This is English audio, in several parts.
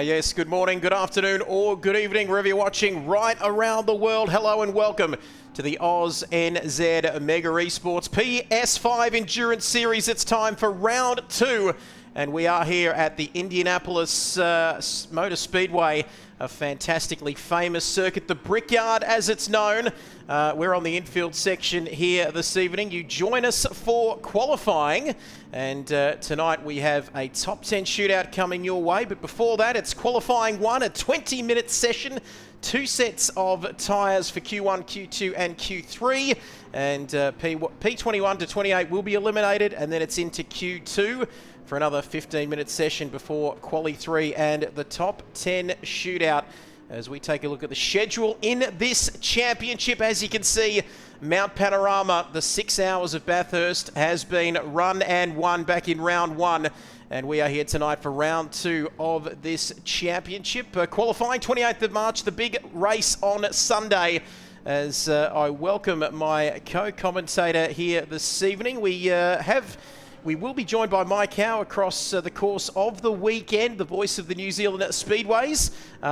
Yes, good morning, good afternoon, or good evening, wherever you're watching right around the world. Hello and welcome to the AUSNZ Mega Esports PS5 Endurance Series. It's time for round 2, and we are here at the Indianapolis Motor Speedway, a fantastically famous circuit, the Brickyard as it's known. We're on the infield section here this evening. You join us for qualifying, and tonight we have a top 10 shootout coming your way. But before that, it's qualifying 1, a 20-minute session, 2 sets of tyres for Q1, Q2 and Q3, and P21 to 28 will be eliminated, and then it's into Q2 for another 15-minute session before Quali 3 and the top 10 shootout. As we take a look at the schedule in this championship, as you can see, Mount Panorama, the 6 hours of Bathurst, has been run and won back in round 1. And we are here tonight for round 2 of this championship. Qualifying 28th of March, the big race on Sunday. As I welcome my co-commentator here this evening, we will be joined by Mike Howe across the course of the weekend, the voice of the New Zealand Speedways.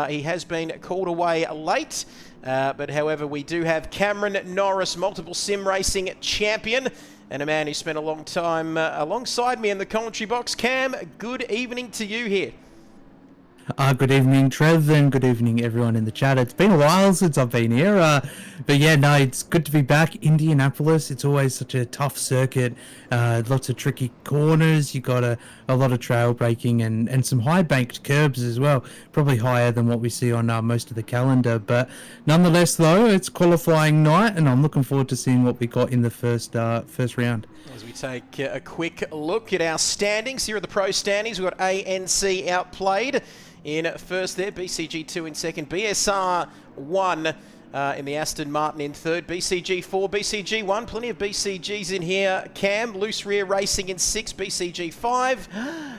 He has been called away late, but however, we do have Cameron Norris, multiple sim racing champion, and a man who spent a long time alongside me in the commentary box. Cam, good evening to you here. Good evening, Trev, and good evening, everyone in the chat. It's been a while since I've been here, but yeah, no, it's good to be back. Indianapolis, it's always such a tough circuit, lots of tricky corners. You got a lot of trail braking and some high banked curbs as well, probably higher than what we see on most of the calendar. But nonetheless, though, it's qualifying night, and I'm looking forward to seeing what we got in the first round. As we take a quick look at our standings, here are the pro standings. We've got ANC outplayed in first there, BCG 2 in second, BSR 1 in the Aston Martin in third, BCG 4, BCG 1, plenty of BCGs in here. Cam, Loose Rear Racing in 6, BCG 5,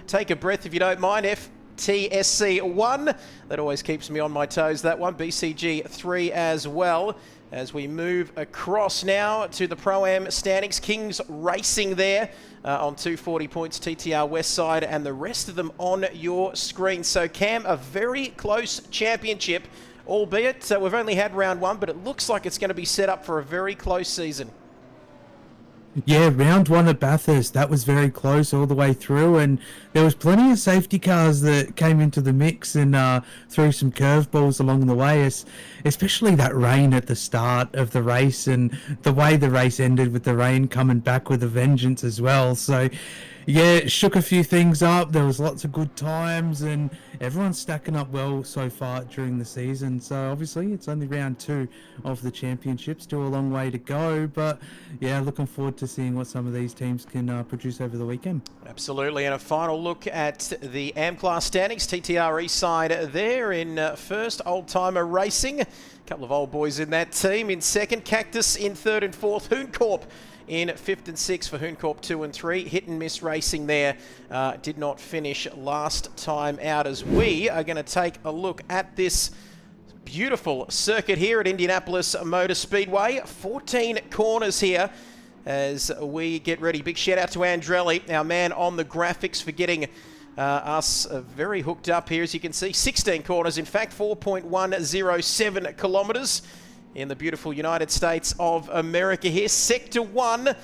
take a breath if you don't mind, FTSC 1, that always keeps me on my toes, that one, BCG 3 as well. As we move across now to the Pro-Am standings, Kings Racing there on 240 points, TTR Westside, and the rest of them on your screen. So Cam, a very close championship, albeit we've only had round 1, but it looks like it's going to be set up for a very close season. Yeah, round 1 at Bathurst, that was very close all the way through, and there was plenty of safety cars that came into the mix and threw some curveballs along the way, especially that rain at the start of the race and the way the race ended with the rain coming back with a vengeance as well. So yeah, it shook a few things up. There was lots of good times, and everyone's stacking up well so far during the season. So obviously it's only round 2 of the championship, still a long way to go, but yeah, looking forward to seeing what some of these teams can produce over the weekend. Absolutely, and a final look at the AM class standings. TTR Eastside there in first, Old Timer Racing, a couple of old boys in that team in second, Cactus in third and fourth, Hooncorp in 5th and 6th for Hooncorp 2 and 3. Hit and Miss Racing there did not finish last time out, as we are going to take a look at this beautiful circuit here at Indianapolis Motor Speedway. 14 corners here as we get ready. Big shout out to Andrelli, our man on the graphics, for getting us very hooked up here. As you can see, 16 corners, in fact, 4.107 kilometers in the beautiful United States of America here. Sector 1,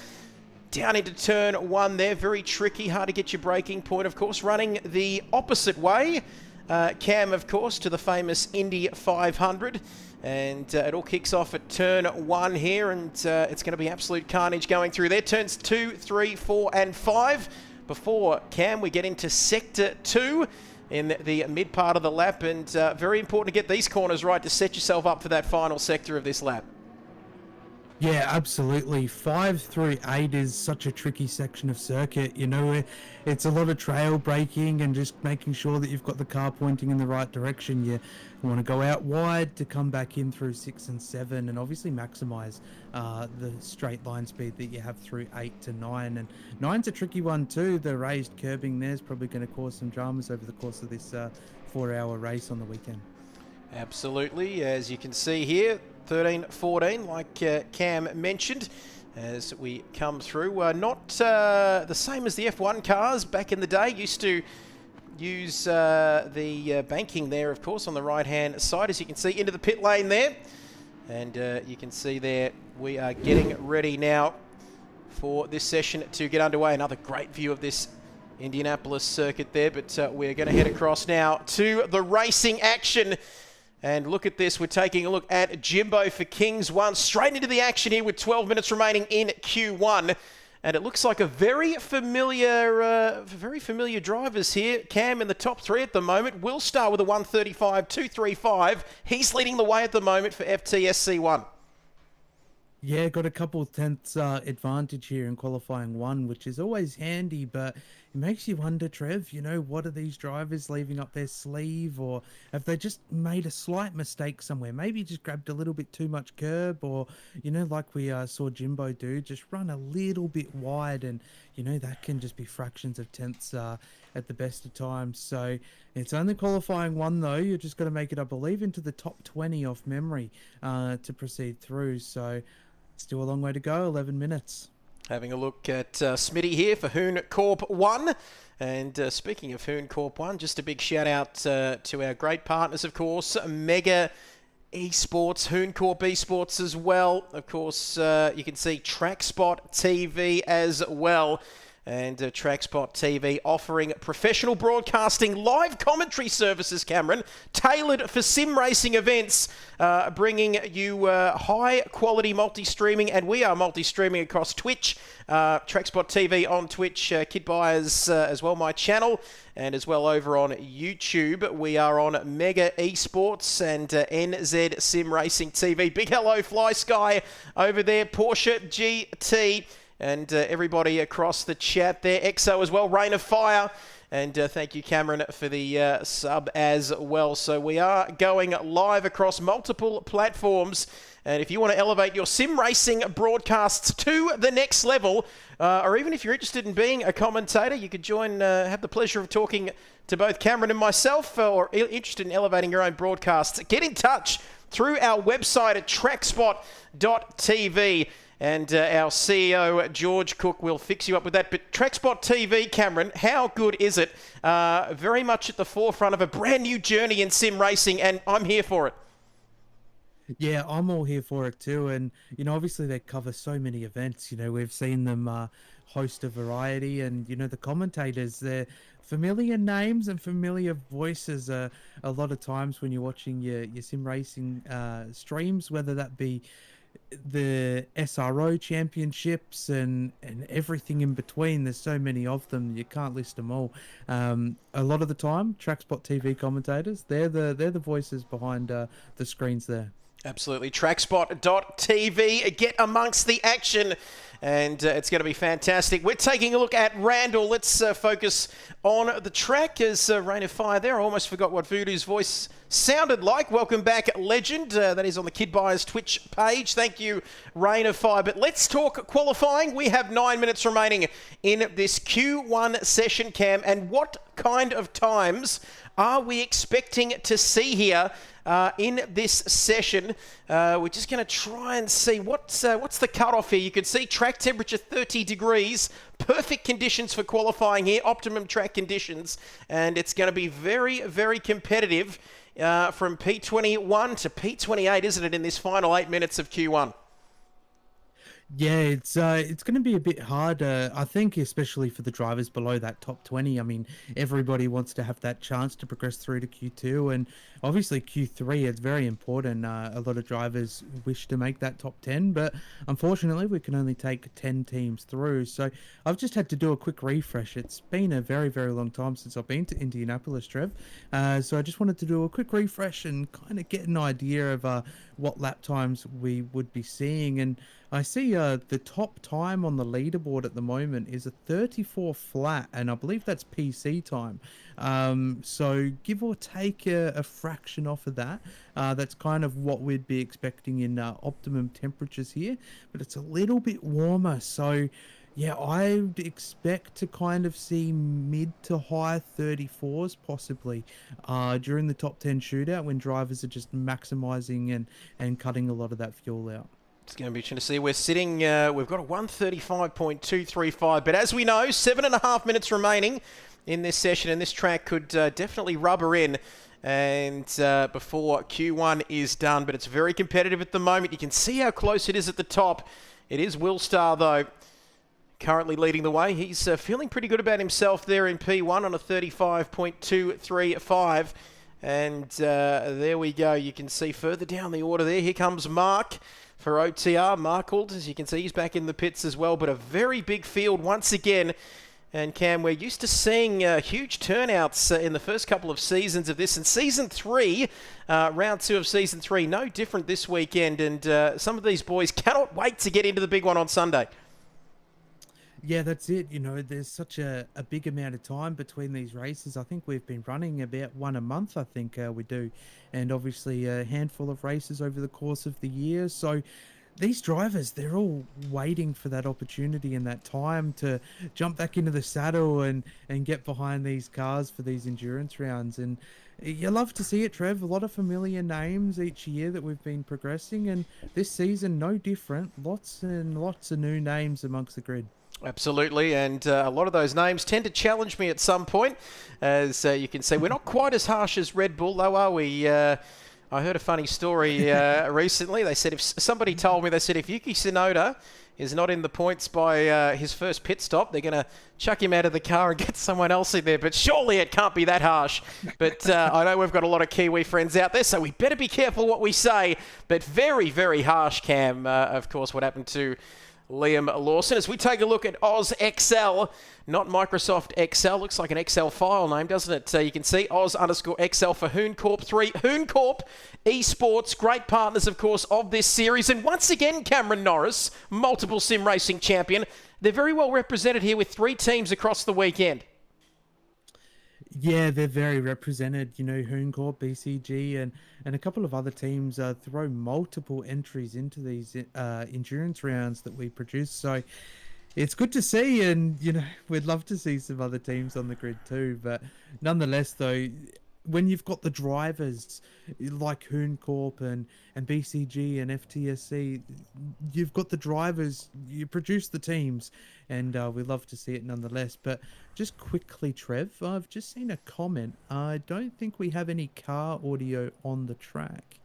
down into turn 1 there. Very tricky, hard to get your braking point, of course. Running the opposite way, Cam, of course, to the famous Indy 500. And it all kicks off at turn 1 here, and it's going to be absolute carnage going through there. Turns 2, 3, 4 and 5. Before, Cam, we get into Sector 2 in the mid part of the lap, and very important to get these corners right to set yourself up for that final sector of this lap. Yeah, absolutely. 5 through 8 is such a tricky section of circuit. You know, it's a lot of trail braking and just making sure that you've got the car pointing in the right direction. You want to go out wide to come back in through 6 and 7, and obviously maximize the straight line speed that you have through 8 to 9. And 9's a tricky one too. The raised curbing there is probably going to cause some dramas over the course of this 4-hour race on the weekend. Absolutely, as you can see here, 13-14, like Cam mentioned, as we come through. Not the same as the F1 cars back in the day. Used to use the banking there, of course, on the right-hand side, as you can see, into the pit lane there. And you can see there, we are getting ready now for this session to get underway. Another great view of this Indianapolis circuit there, but we're going to head across now to the racing action. And look at this, we're taking a look at Jimbo for Kings 1, straight into the action here with 12 minutes remaining in Q1. And it looks like a very familiar drivers here. Cam in the top 3 at the moment. Will start with a 1:35.235. He's leading the way at the moment for FTSC1. Yeah, got a couple of tenths advantage here in qualifying 1, which is always handy, but it makes you wonder, Trev, you know, what are these drivers leaving up their sleeve, or have they just made a slight mistake somewhere? Maybe just grabbed a little bit too much curb, or, you know, like we saw Jimbo do, just run a little bit wide, and, you know, that can just be fractions of tenths at the best of times. So it's only qualifying 1, though. You're just got to make it, I believe, into the top 20 off memory to proceed through. So still a long way to go, 11 minutes. Having a look at Smitty here for Hoon Corp 1. And speaking of Hoon Corp 1, just a big shout out to our great partners, of course, Mega Esports, Hoon Corp Esports as well. Of course, you can see TrackSpot TV as well. And TrackSpot TV offering professional broadcasting live commentary services, Cameron, tailored for sim racing events, bringing you high-quality multi-streaming, and we are multi-streaming across Twitch, TrackSpot TV on Twitch, Kid Buyers as well, my channel, and as well over on YouTube. We are on Mega Esports and NZ Sim Racing TV. Big hello, Fly Sky over there, Porsche GT. And everybody across the chat there. EXO as well, Rain of Fire. And thank you, Cameron, for the sub as well. So we are going live across multiple platforms. And if you want to elevate your sim racing broadcasts to the next level, or even if you're interested in being a commentator, you could join, have the pleasure of talking to both Cameron and myself, or interested in elevating your own broadcasts, get in touch through our website at trackspot.tv. And our CEO, George Cook, will fix you up with that. But TrackSpot TV, Cameron, how good is it? Very much at the forefront of a brand new journey in sim racing, and I'm here for it. Yeah, I'm all here for it too. And, you know, obviously they cover so many events. You know, we've seen them host a variety, and, you know, the commentators, they're familiar names and familiar voices a lot of times when you're watching your sim racing streams, whether that be the SRO championships and everything in between. There's so many of them, you can't list them all. A lot of the time, TrackSpot TV commentators, they're the voices behind the screens there. Absolutely. Trackspot.tv. Get amongst the action, and it's going to be fantastic. We're taking a look at Randall. Let's focus on the track as Rain of Fire there. I almost forgot what Voodoo's voice sounded like. Welcome back, legend. That is on the Kid Buyers Twitch page. Thank you, Rain of Fire. But let's talk qualifying. We have 9 minutes remaining in this Q1 session, Cam. And what kind of times are we expecting to see here in this session? We're just going to try and see what's the cutoff here. You can see track temperature 30 degrees, perfect conditions for qualifying here, optimum track conditions, and it's going to be very, very competitive from P21 to P28, isn't it, in this final 8 minutes of Q1? Yeah, it's going to be a bit hard, I think, especially for the drivers below that top 20. I mean, everybody wants to have that chance to progress through to Q2, and obviously Q3 is very important. A lot of drivers wish to make that top 10, but unfortunately we can only take 10 teams through. So I've just had to do a quick refresh. It's been a very, very long time since I've been to Indianapolis, Trev. So I just wanted to do a quick refresh and kind of get an idea of what lap times we would be seeing. And I see the top time on the leaderboard at the moment is a 34 flat, and I believe that's PC time. So give or take a fraction off of that. That's kind of what we'd be expecting in optimum temperatures here, but it's a little bit warmer. So yeah, I'd expect to kind of see mid to high 34s possibly during the top 10 shootout, when drivers are just maximizing and cutting a lot of that fuel out. It's going to be interesting to see. We're sitting, we've got a 135.235, but as we know, 7.5 minutes remaining in this session, and this track could definitely rubber in and before Q1 is done, but it's very competitive at the moment. You can see how close it is at the top. It is Will Star, though, currently leading the way. He's feeling pretty good about himself there in P1 on a 35.235. And there we go. You can see further down the order there. Here comes Mark for OTR. Markled, as you can see, he's back in the pits as well. But a very big field once again. And Cam, we're used to seeing huge turnouts in the first couple of seasons of this. And Season 3, Round 2 of Season 3, no different this weekend. And some of these boys cannot wait to get into the big one on Sunday. Yeah, that's it. You know, there's such a big amount of time between these races. I think we've been running about one a month, I think we do. And obviously a handful of races over the course of the year. So these drivers, they're all waiting for that opportunity and that time to jump back into the saddle and get behind these cars for these endurance rounds. And you love to see it, Trev. A lot of familiar names each year that we've been progressing. And this season, no different. Lots and lots of new names amongst the grid. Absolutely, and a lot of those names tend to challenge me at some point. As you can see, we're not quite as harsh as Red Bull, though, are we? I heard a funny story recently. They said somebody told me, they said if Yuki Tsunoda is not in the points by his first pit stop, they're going to chuck him out of the car and get someone else in there. But surely it can't be that harsh. But I know we've got a lot of Kiwi friends out there, so we better be careful what we say. But very, very harsh, Cam, of course, what happened to Liam Lawson. As we take a look at Oz XL, not Microsoft Excel, looks like an Excel file name, doesn't it? You can see Oz_XL for Hoon Corp 3. Hoon Corp Esports, great partners, of course, of this series. And once again, Cameron Norris, multiple sim racing champion. They're very well represented here with 3 teams across the weekend. Yeah, they're very represented. You know, Hoon Corp, BCG, and a couple of other teams throw multiple entries into these endurance rounds that we produce. So it's good to see, and, you know, we'd love to see some other teams on the grid too. But nonetheless, though, when you've got the drivers like Hoon Corp and BCG and FTSC, you've got the drivers, you produce the teams, and we love to see it nonetheless. But just quickly, Trev, I've just seen a comment. I don't think we have any car audio on the track.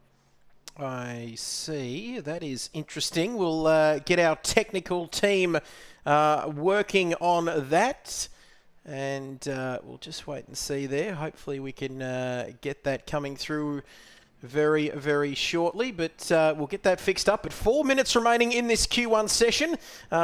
I see. That is interesting. We'll get our technical team working on that. And we'll just wait and see there. Hopefully we can get that coming through very, very shortly. But we'll get that fixed up. But 4 minutes remaining in this Q1 session.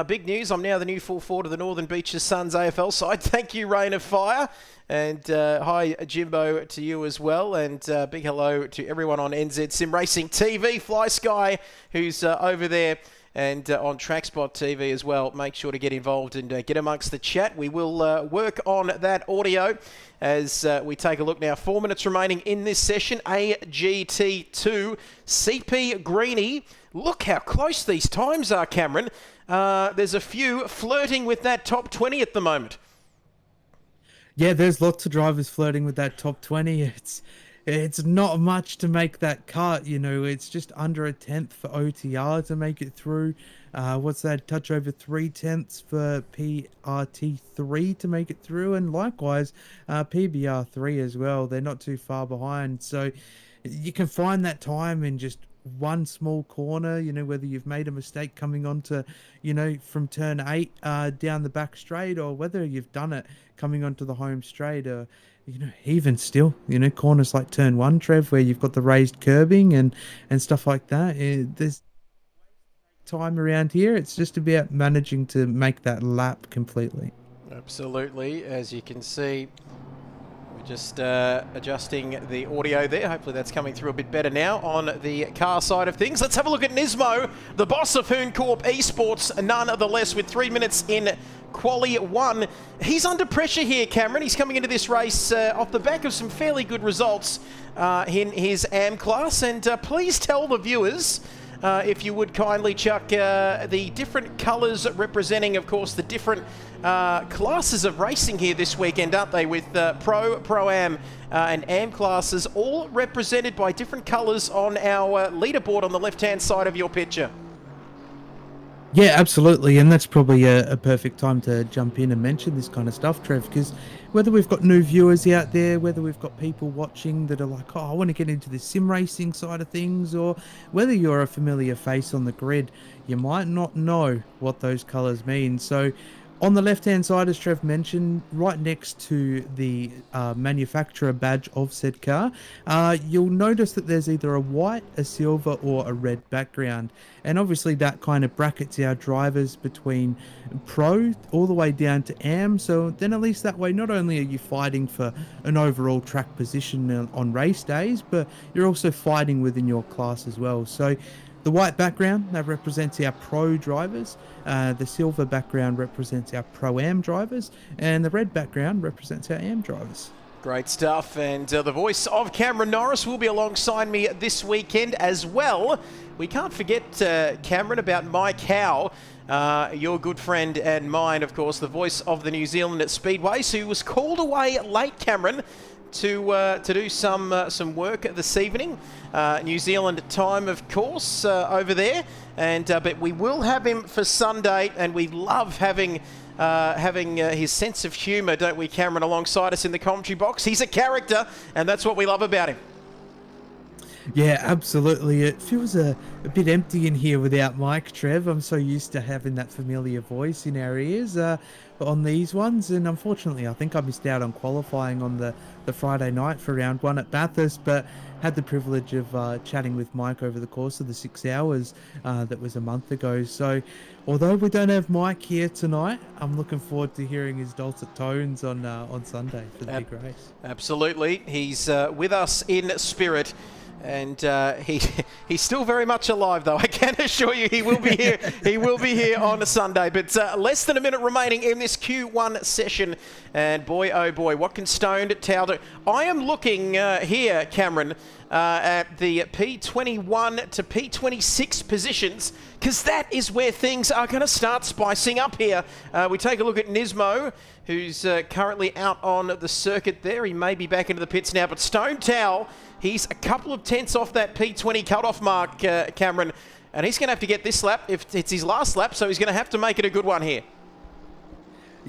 Big news. I'm now the new full forward of the Northern Beaches Suns AFL side. Thank you, Rain of Fire. And hi, Jimbo, to you as well. And big hello to everyone on NZ Sim Racing TV. Fly Sky, who's over there. And on TrackSpot TV as well. Make sure to get involved and get amongst the chat. We will work on that audio as we take a look now. 4 minutes remaining in this session. AGT2, CP Greeny. Look how close these times are, Cameron. There's a few flirting with that top 20 at the moment. Yeah, there's lots of drivers flirting with that top 20. It's not much to make that cut, you know. It's just under a tenth for OTR to make it through. What's that? Touch over 3/10 for PRT3 to make it through, and likewise PBR3 as well. They're not too far behind, so you can find that time in just one small corner, you know, whether you've made a mistake coming onto, you know, from turn 8 down the back straight, or whether you've done it coming onto the home straight, you know, even still, you know, corners like turn 1, Trev, where you've got the raised curbing and stuff like that. There's time around here. It's just about managing to make that lap completely. Absolutely. As you can see, we're just adjusting the audio there. Hopefully that's coming through a bit better now on the car side of things. Let's have a look at Nismo, the boss of Hoon Corp Esports, nonetheless, with 3 minutes in Quali 1. He's under pressure here, Cameron. He's coming into this race off the back of some fairly good results in his AM class. And please tell the viewers, if you would kindly, Chuck, the different colours representing, of course, the different classes of racing here this weekend, aren't they? With Pro, Pro-Am and Am classes, all represented by different colours on our leaderboard on the left-hand side of your picture. Yeah, absolutely, and that's probably a perfect time to jump in and mention this kind of stuff, Trev, because whether we've got new viewers out there, whether we've got people watching that are like, oh, I want to get into the sim racing side of things, or whether you're a familiar face on the grid, you might not know what those colours mean. So on the left-hand side, as Trev mentioned, right next to the manufacturer badge of said car, you'll notice that there's either a white, a silver, or a red background. And obviously that kind of brackets our drivers between pro all the way down to am. So then at least that way, not only are you fighting for an overall track position on race days, but you're also fighting within your class as well. So the white background, that represents our pro drivers. The silver background represents our pro-am drivers. And the red background represents our am drivers. Great stuff, and the voice of Cameron Norris will be alongside me this weekend as well. We can't forget, Cameron, about Mike Howe, your good friend and mine, of course, the voice of the New Zealand Speedways, who was called away late, Cameron, to do some work this evening. New Zealand time, of course, over there, and but we will have him for Sunday, and we love having his sense of humour, don't we, Cameron, alongside us in the commentary box. He's a character, and that's what we love about him. Yeah, absolutely. It feels a bit empty in here without Mike, Trev. I'm so used to having that familiar voice in our ears on these ones. And unfortunately, I think I missed out on qualifying on the Friday night for round one at Bathurst, but had the privilege of chatting with Mike over the course of the 6 hours that was a month ago. So although we don't have Mike here tonight, I'm looking forward to hearing his dulcet tones on Sunday for the big race. Absolutely. He's with us in spirit. And he's still very much alive, though. I can assure you he will be here. He will be here on a Sunday. But less than a minute remaining in this Q1 session. And boy, oh boy, what can Stoned Towel do? I am looking here, Cameron, at the P21 to P26 positions, because that is where things are going to start spicing up here. We take a look at Nismo, who's currently out on the circuit there. He may be back into the pits now, but Stone Towel, he's a couple of tenths off that P20 cut-off mark, Cameron, and he's going to have to get this lap. If it's his last lap, so he's going to have to make it a good one here.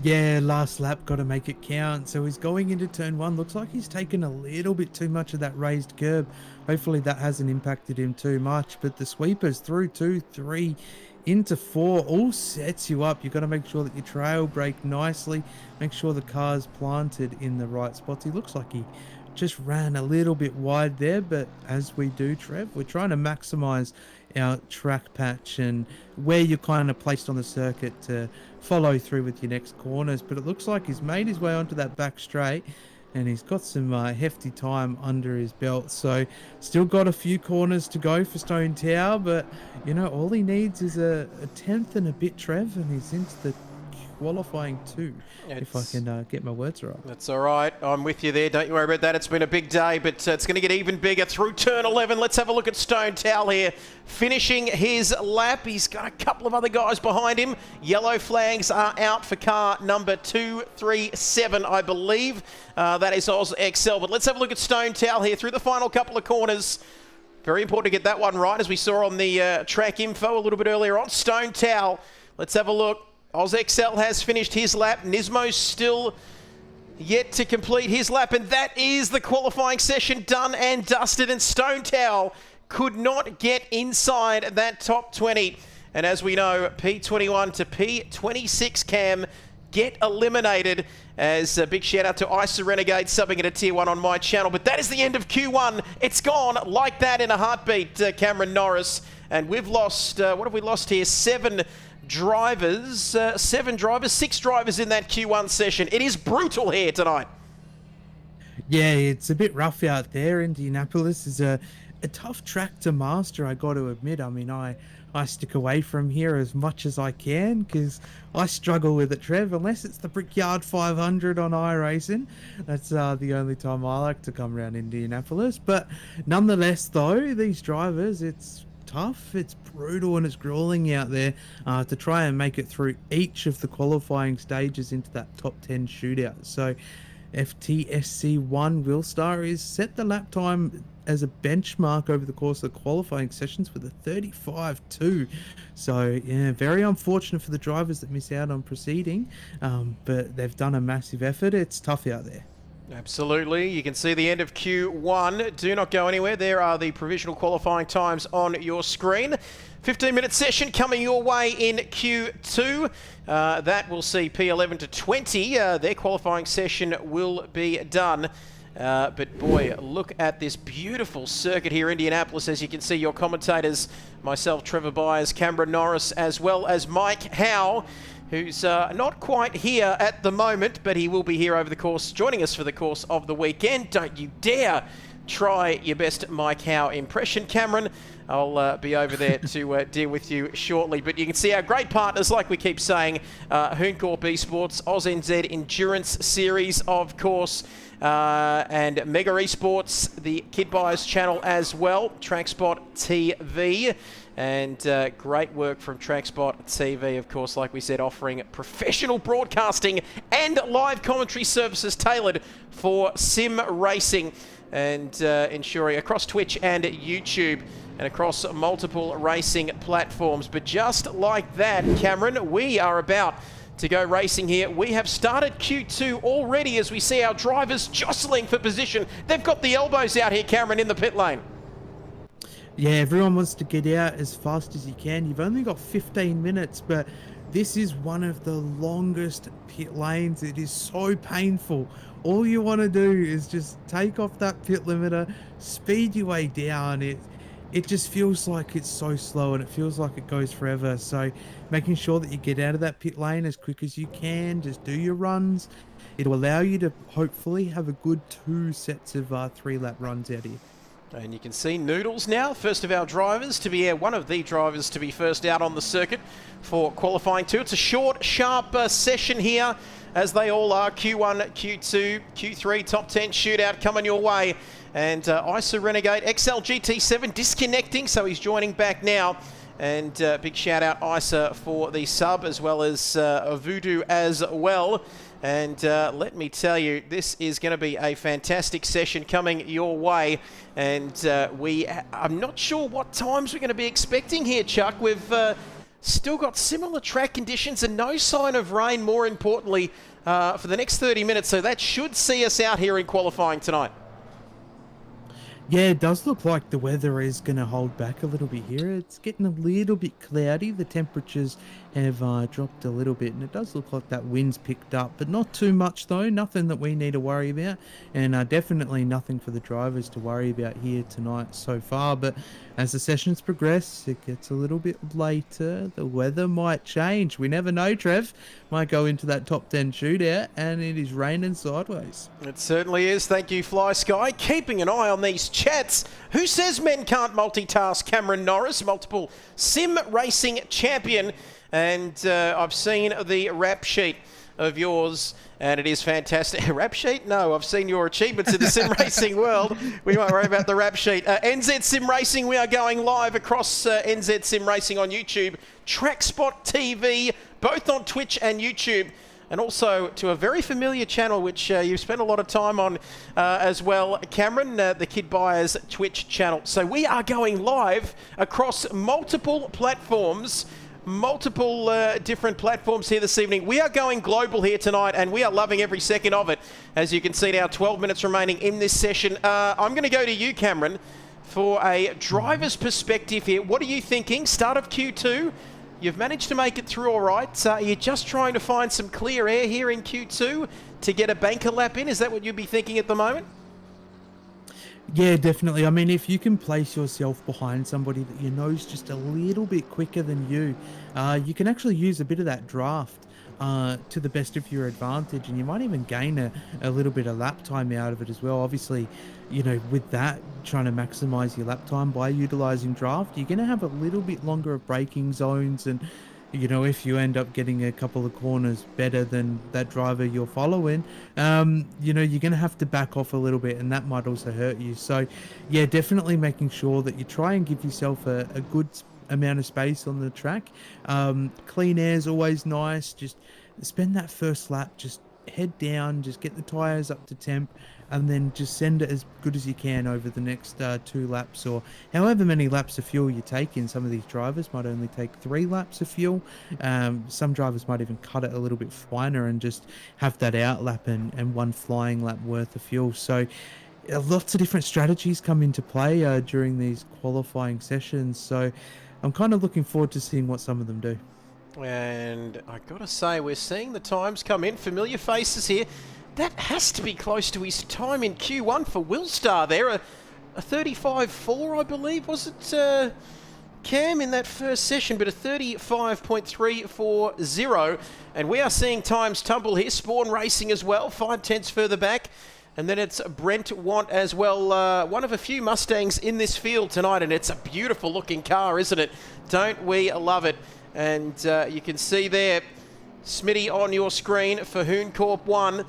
Yeah, last lap, got to make it count. So he's going into turn one. Looks like he's taken a little bit too much of that raised curb. Hopefully that hasn't impacted him too much. But the sweepers through 2, 3, into 4 all sets you up. You've got to make sure that your trail brake nicely. Make sure the car's planted in the right spots. He looks like he just ran a little bit wide there, but as we do, Trev, we're trying to maximize our track patch and where you're kind of placed on the circuit to follow through with your next corners. But it looks like he's made his way onto that back straight, and he's got some hefty time under his belt. So still got a few corners to go for Stone Tower, but you know, all he needs is a tenth and a bit, Trev, and he's into the qualifying 2, if I can get my words right. That's all right. I'm with you there. Don't you worry about that. It's been a big day, but it's going to get even bigger through turn 11. Let's have a look at Stone Towel here, finishing his lap. He's got a couple of other guys behind him. Yellow flags are out for car number 237, I believe. That is AUSNZ. But let's have a look at Stone Towel here through the final couple of corners. Very important to get that one right, as we saw on the track info a little bit earlier on. Stone Towel. Let's have a look. AUSNZ has finished his lap. Nismo's still yet to complete his lap, and that is the qualifying session done and dusted, and Stone Towel could not get inside that top 20. And as we know, P21 to P26 Cam get eliminated, as a big shout out to ISA Renegade subbing at a tier 1 on my channel. But that is the end of Q1. It's gone like that in a heartbeat, Cameron Norris. And we've lost, what have we lost here? 6 drivers in that Q1 session. It is brutal here tonight. Yeah, it's a bit rough out there. Indianapolis is a tough track to master, I got to admit. I mean, I stick away from here as much as I can because I struggle with it, Trev, unless it's the Brickyard 500 on iRacing. That's the only time I like to come around Indianapolis. But nonetheless, though, these drivers, it's tough, it's brutal, and it's grueling out there to try and make it through each of the qualifying stages into that top 10 shootout. So FTSC1 Willstar is set the lap time as a benchmark over the course of the qualifying sessions with a 35.2. So yeah, very unfortunate for the drivers that miss out on proceeding, but they've done a massive effort. It's tough out there. Absolutely. You can see the end of Q1. Do not go anywhere. There are the provisional qualifying times on your screen. 15-minute session coming your way in Q2. That will see P11 to 20. Their qualifying session will be done. But boy, look at this beautiful circuit here, Indianapolis. As you can see, your commentators, myself, Trevor Byers, Cameron Norris, as well as Mike Howe, who's not quite here at the moment, but he will be here over the course, joining us for the course of the weekend. Don't you dare try your best Mike Howe impression, Cameron. I'll be over there to deal with you shortly. But you can see our great partners, like we keep saying, Hooncorp Esports, AUSNZ Endurance Series, of course, and Mega Esports, the Kid Buyers channel as well, TrackSpot TV. And great work from TrackSpot TV, of course, like we said, offering professional broadcasting and live commentary services tailored for sim racing, and ensuring across Twitch and YouTube and across multiple racing platforms. But just like that, Cameron, we are about to go racing here. We have started Q2 already as we see our drivers jostling for position. They've got the elbows out here, Cameron, in the pit lane. Yeah, everyone wants to get out as fast as you can. You've only got 15 minutes, but this is one of the longest pit lanes. It is so painful. All you want to do is just take off that pit limiter, speed your way down. It just feels like it's so slow, and it feels like it goes forever. So making sure that you get out of that pit lane as quick as you can, just do your runs. It'll allow you to hopefully have a good 2 sets of 3-lap runs out here. And you can see Noodles now, first of our drivers to be one of the drivers to be first out on the circuit for qualifying 2. It's a short, sharp session here, as they all are. Q1, Q2, Q3, top 10 shootout coming your way. And ISA Renegade XL GT7 disconnecting, so he's joining back now. And big shout out ISA for the sub, as well as Voodoo as well. And let me tell you, this is going to be a fantastic session coming your way. And I'm not sure what times we're going to be expecting here, Chuck. We've still got similar track conditions and no sign of rain, more importantly, for the next 30 minutes. So that should see us out here in qualifying tonight. Yeah, it does look like the weather is going to hold back a little bit here. It's getting a little bit cloudy. The temperatures have dropped a little bit, and it does look like that wind's picked up, but not too much though. Nothing that we need to worry about, and definitely nothing for the drivers to worry about here tonight so far. But as the sessions progress, it gets a little bit later. The weather might change. We never know, Trev. Might go into that top 10 shootout, and it is raining sideways. It certainly is. Thank you, Fly Sky. Keeping an eye on these chats. Who says men can't multitask? Cameron Norris, multiple sim racing champion. And I've seen the rap sheet of yours, and it is fantastic. Rap sheet? No, I've seen your achievements in the sim racing world. We won't worry about the rap sheet. NZ Sim Racing, we are going live across NZ Sim Racing on YouTube, TrackSpot TV, both on Twitch and YouTube, and also to a very familiar channel which you've spent a lot of time on as well, Cameron, the Kid Buyers Twitch channel. So we are going live across multiple platforms, different platforms here this evening. We are going global here tonight, and we are loving every second of it. As you can see now, 12 minutes remaining in this session. I'm going to go to you, Cameron, for a driver's perspective here. What are you thinking? Start of Q2. You've managed to make it through all right. Are you just trying to find some clear air here in Q2 to get a banker lap in? Is that what you'd be thinking at the moment? Yeah, definitely. I mean, if you can place yourself behind somebody that you know is just a little bit quicker than you, you can actually use a bit of that draft to the best of your advantage, and you might even gain a little bit of lap time out of it as well. Obviously, you know, with that, trying to maximize your lap time by utilizing draft, you're going to have a little bit longer of braking zones, and you know, if you end up getting a couple of corners better than that driver you're following, you know, you're going to have to back off a little bit, and that might also hurt you. So yeah, definitely making sure that you try and give yourself a good amount of space on the track. Clean air is always nice. Just spend that first lap just head down, just get the tyres up to temp, and then just send it as good as you can over the next 2 laps, or however many laps of fuel you take in. Some of these drivers might only take 3 laps of fuel. Some drivers might even cut it a little bit finer and just have that out lap and 1 flying lap worth of fuel. So lots of different strategies come into play during these qualifying sessions. So I'm kind of looking forward to seeing what some of them do. And I gotta say, we're seeing the times come in. Familiar faces here. That has to be close to his time in Q1 for Willstar there. A 35.4, I believe, was it, Cam, in that first session, but a 35.340. And we are seeing times tumble here. Spawn Racing as well, 5 tenths further back. And then it's Brent Want as well, one of a few Mustangs in this field tonight, and it's a beautiful looking car, isn't it? Don't we love it? And you can see there, Smitty on your screen for Hoon Corp 1.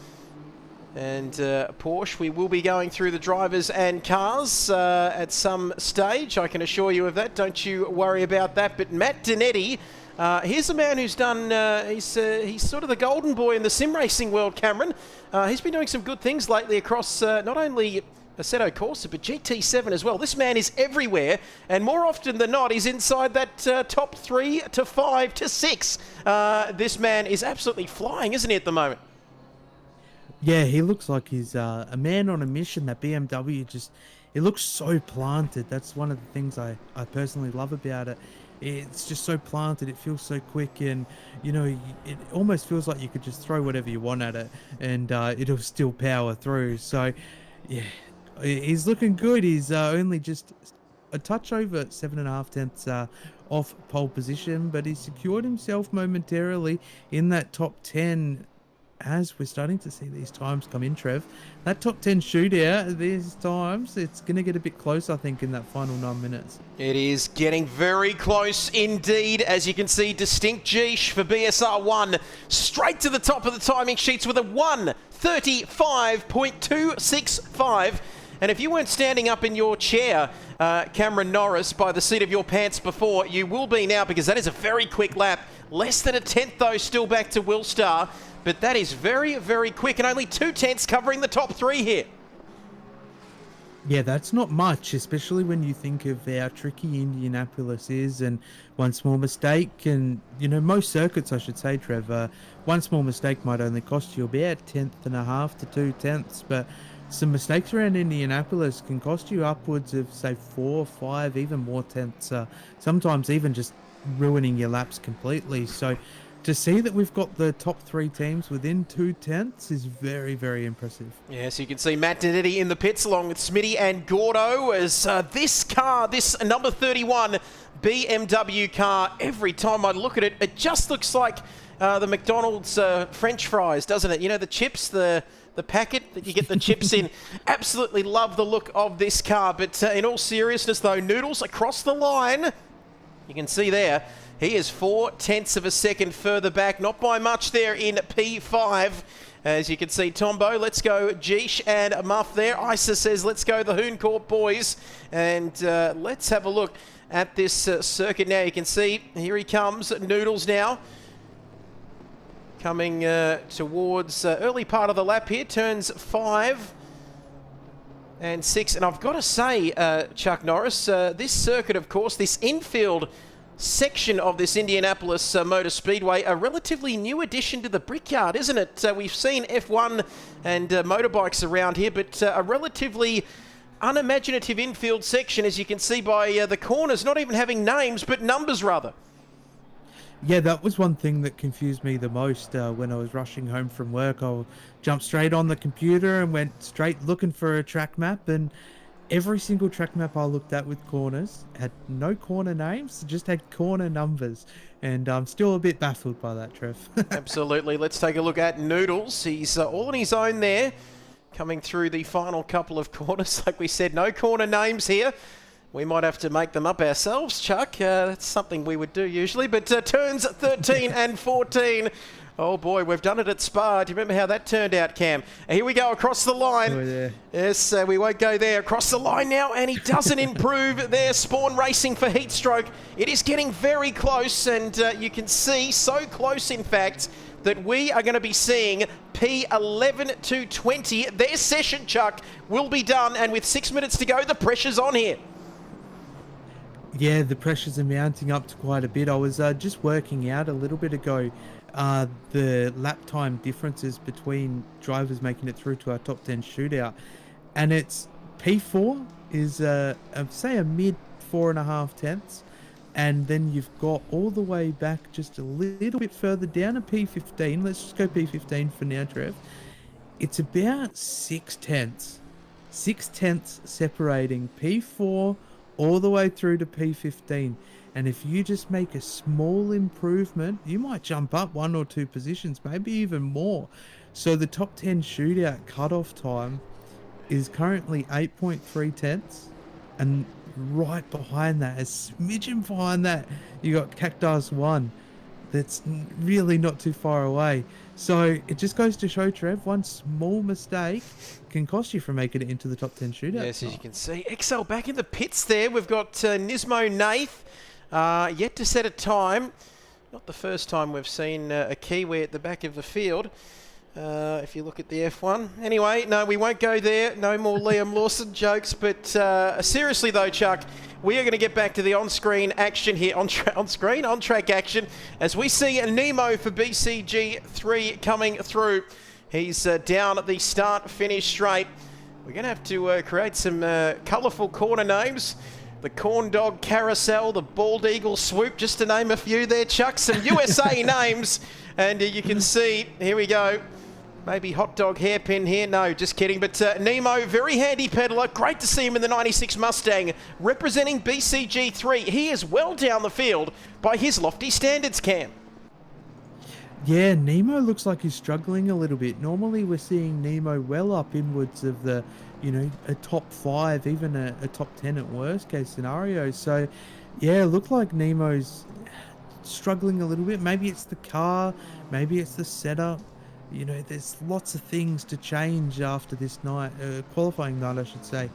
And Porsche, we will be going through the drivers and cars at some stage. I can assure you of that. Don't you worry about that. But Matt Dinetti, here's a man who's done, he's sort of the golden boy in the sim racing world, Cameron. He's been doing some good things lately across not only Assetto Corsa, but GT7 as well. This man is everywhere, and more often than not, he's inside that top 3 to 5 to 6. This man is absolutely flying, isn't he, at the moment? Yeah, he looks like he's a man on a mission. That BMW just, it looks so planted. That's one of the things I personally love about it. It's just so planted. It feels so quick, and you know, it almost feels like you could just throw whatever you want at it, and it'll still power through. So, yeah, he's looking good. He's only just a touch over 7.5 tenths off pole position, but he secured himself momentarily in that top 10. As we're starting to see these times come in, Trev, that top 10 shootout, these times, it's going to get a bit close, I think, in that final 9 minutes. It is getting very close indeed. As you can see, distinct Geesh for BSR1, straight to the top of the timing sheets with a 1:35.265. And if you weren't standing up in your chair, Cameron Norris, by the seat of your pants before, you will be now, because that is a very quick lap. Less than a tenth, though, still back to Willstar. But that is very, very quick, and only 2 tenths covering the top 3 here. Yeah, that's not much, especially when you think of how tricky Indianapolis is, and one small mistake, and, you know, most circuits, I should say, Trevor, one small mistake might only cost you about 1.5 to 2 tenths, but some mistakes around Indianapolis can cost you upwards of, say, 4, 5, even more tenths, sometimes even just ruining your laps completely. So to see that we've got the top 3 teams within 2 tenths is very, very impressive. Yeah, so you can see Matt Dinetti in the pits along with Smitty and Gordo as this car, this number 31 BMW car, every time I look at it, it just looks like the McDonald's French fries, doesn't it? You know, the chips, the packet that you get the chips in. Absolutely love the look of this car. But in all seriousness, though, Noodles across the line, you can see there, he is 4 tenths of a second further back, not by much there in P5. As you can see, Tombo, let's go Geesh and Muff there. Isa says, let's go the Hoon Corp boys. And let's have a look at this circuit now. You can see, here he comes, Noodles now. Coming towards early part of the lap here, turns 5 and 6. And I've got to say, Chuck Norris, this circuit, of course, this infield section of this Indianapolis Motor Speedway, a relatively new addition to the Brickyard, isn't it? We've seen F1 and motorbikes around here, but a relatively unimaginative infield section, as you can see by the corners, not even having names, but numbers rather. Yeah, that was one thing that confused me the most when I was rushing home from work. I jumped straight on the computer and went straight looking for a track map, and every single track map I looked at with corners had no corner names, just had corner numbers. And I'm still a bit baffled by that, Trev. Absolutely. Let's take a look at Noodles. He's all on his own there, coming through the final couple of corners. Like we said, no corner names here. We might have to make them up ourselves, Chuck. That's something we would do usually. But turns 13 and 14. Oh boy, we've done it at Spa. Do you remember how that turned out, Cam? Here we go across the line. Oh, yeah. Yes, we won't go there. Across the line now, and he doesn't improve there. Spawn Racing for Heatstroke. It is getting very close, and you can see, so close in fact, that we are going to be seeing P11 to 20. Their session, Chuck, will be done, and with 6 minutes to go, the pressure's on here. Yeah, the pressures are mounting up to quite a bit. I was just working out a little bit ago the lap time differences between drivers making it through to our top 10 shootout, and it's P4 is say a mid 4.5 tenths, and then you've got all the way back just a little bit further down a P15. Let's just go P15 for now, Trev. It's about 6 tenths separating P4 all the way through to P15. And if you just make a small improvement, you might jump up 1 or 2 positions, maybe even more. So the top 10 shootout cutoff time is currently 8.3 tenths, and right behind that, a smidgen behind that, you got Cactus 1. That's really not too far away. So it just goes to show, Trev, one small mistake can cost you from making it into the top 10 shootout. Yes, as you can see, XL back in the pits there. We've got Nismo Nath yet to set a time. Not the first time we've seen a Kiwi at the back of the field. If you look at the F1. Anyway, no, we won't go there. No more Liam Lawson jokes. But seriously though, Chuck, we are going to get back to the on-screen action here, on-track action, as we see Nemo for BCG3 coming through. He's down at the start-finish straight. We're going to have to create some colourful corner names. The Corn Dog Carousel, the Bald Eagle Swoop, just to name a few there, Chuck. Some USA names. And you can see, here we go. Maybe Hot Dog Hairpin here. No, just kidding. But Nemo, very handy peddler. Great to see him in the 96 Mustang, representing BCG3. He is well down the field by his lofty standards, Cam. Yeah, Nemo looks like he's struggling a little bit. Normally we're seeing Nemo well up inwards of the, a top 5, even a top 10 at worst case scenario. So, yeah, look like Nemo's struggling a little bit. Maybe it's the car, maybe it's the setup. There's lots of things to change after this night, qualifying night, I should say.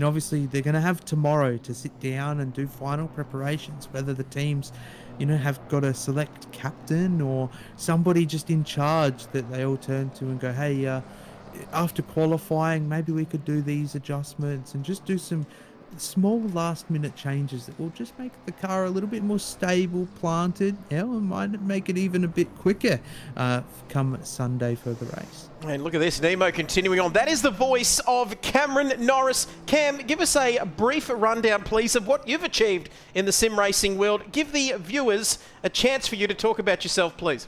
Obviously they're going to have tomorrow to sit down and do final preparations, whether the teams, have got a select captain or somebody just in charge that they all turn to and go, hey, after qualifying, maybe we could do these adjustments and just do some small last minute changes that will just make the car a little bit more stable, planted, and might make it even a bit quicker come Sunday for the race. And look at this, Nemo continuing on. That is the voice of Cameron Norris. Cam, give us a brief rundown, please, of what you've achieved in the sim racing world. Give the viewers a chance for you to talk about yourself, please.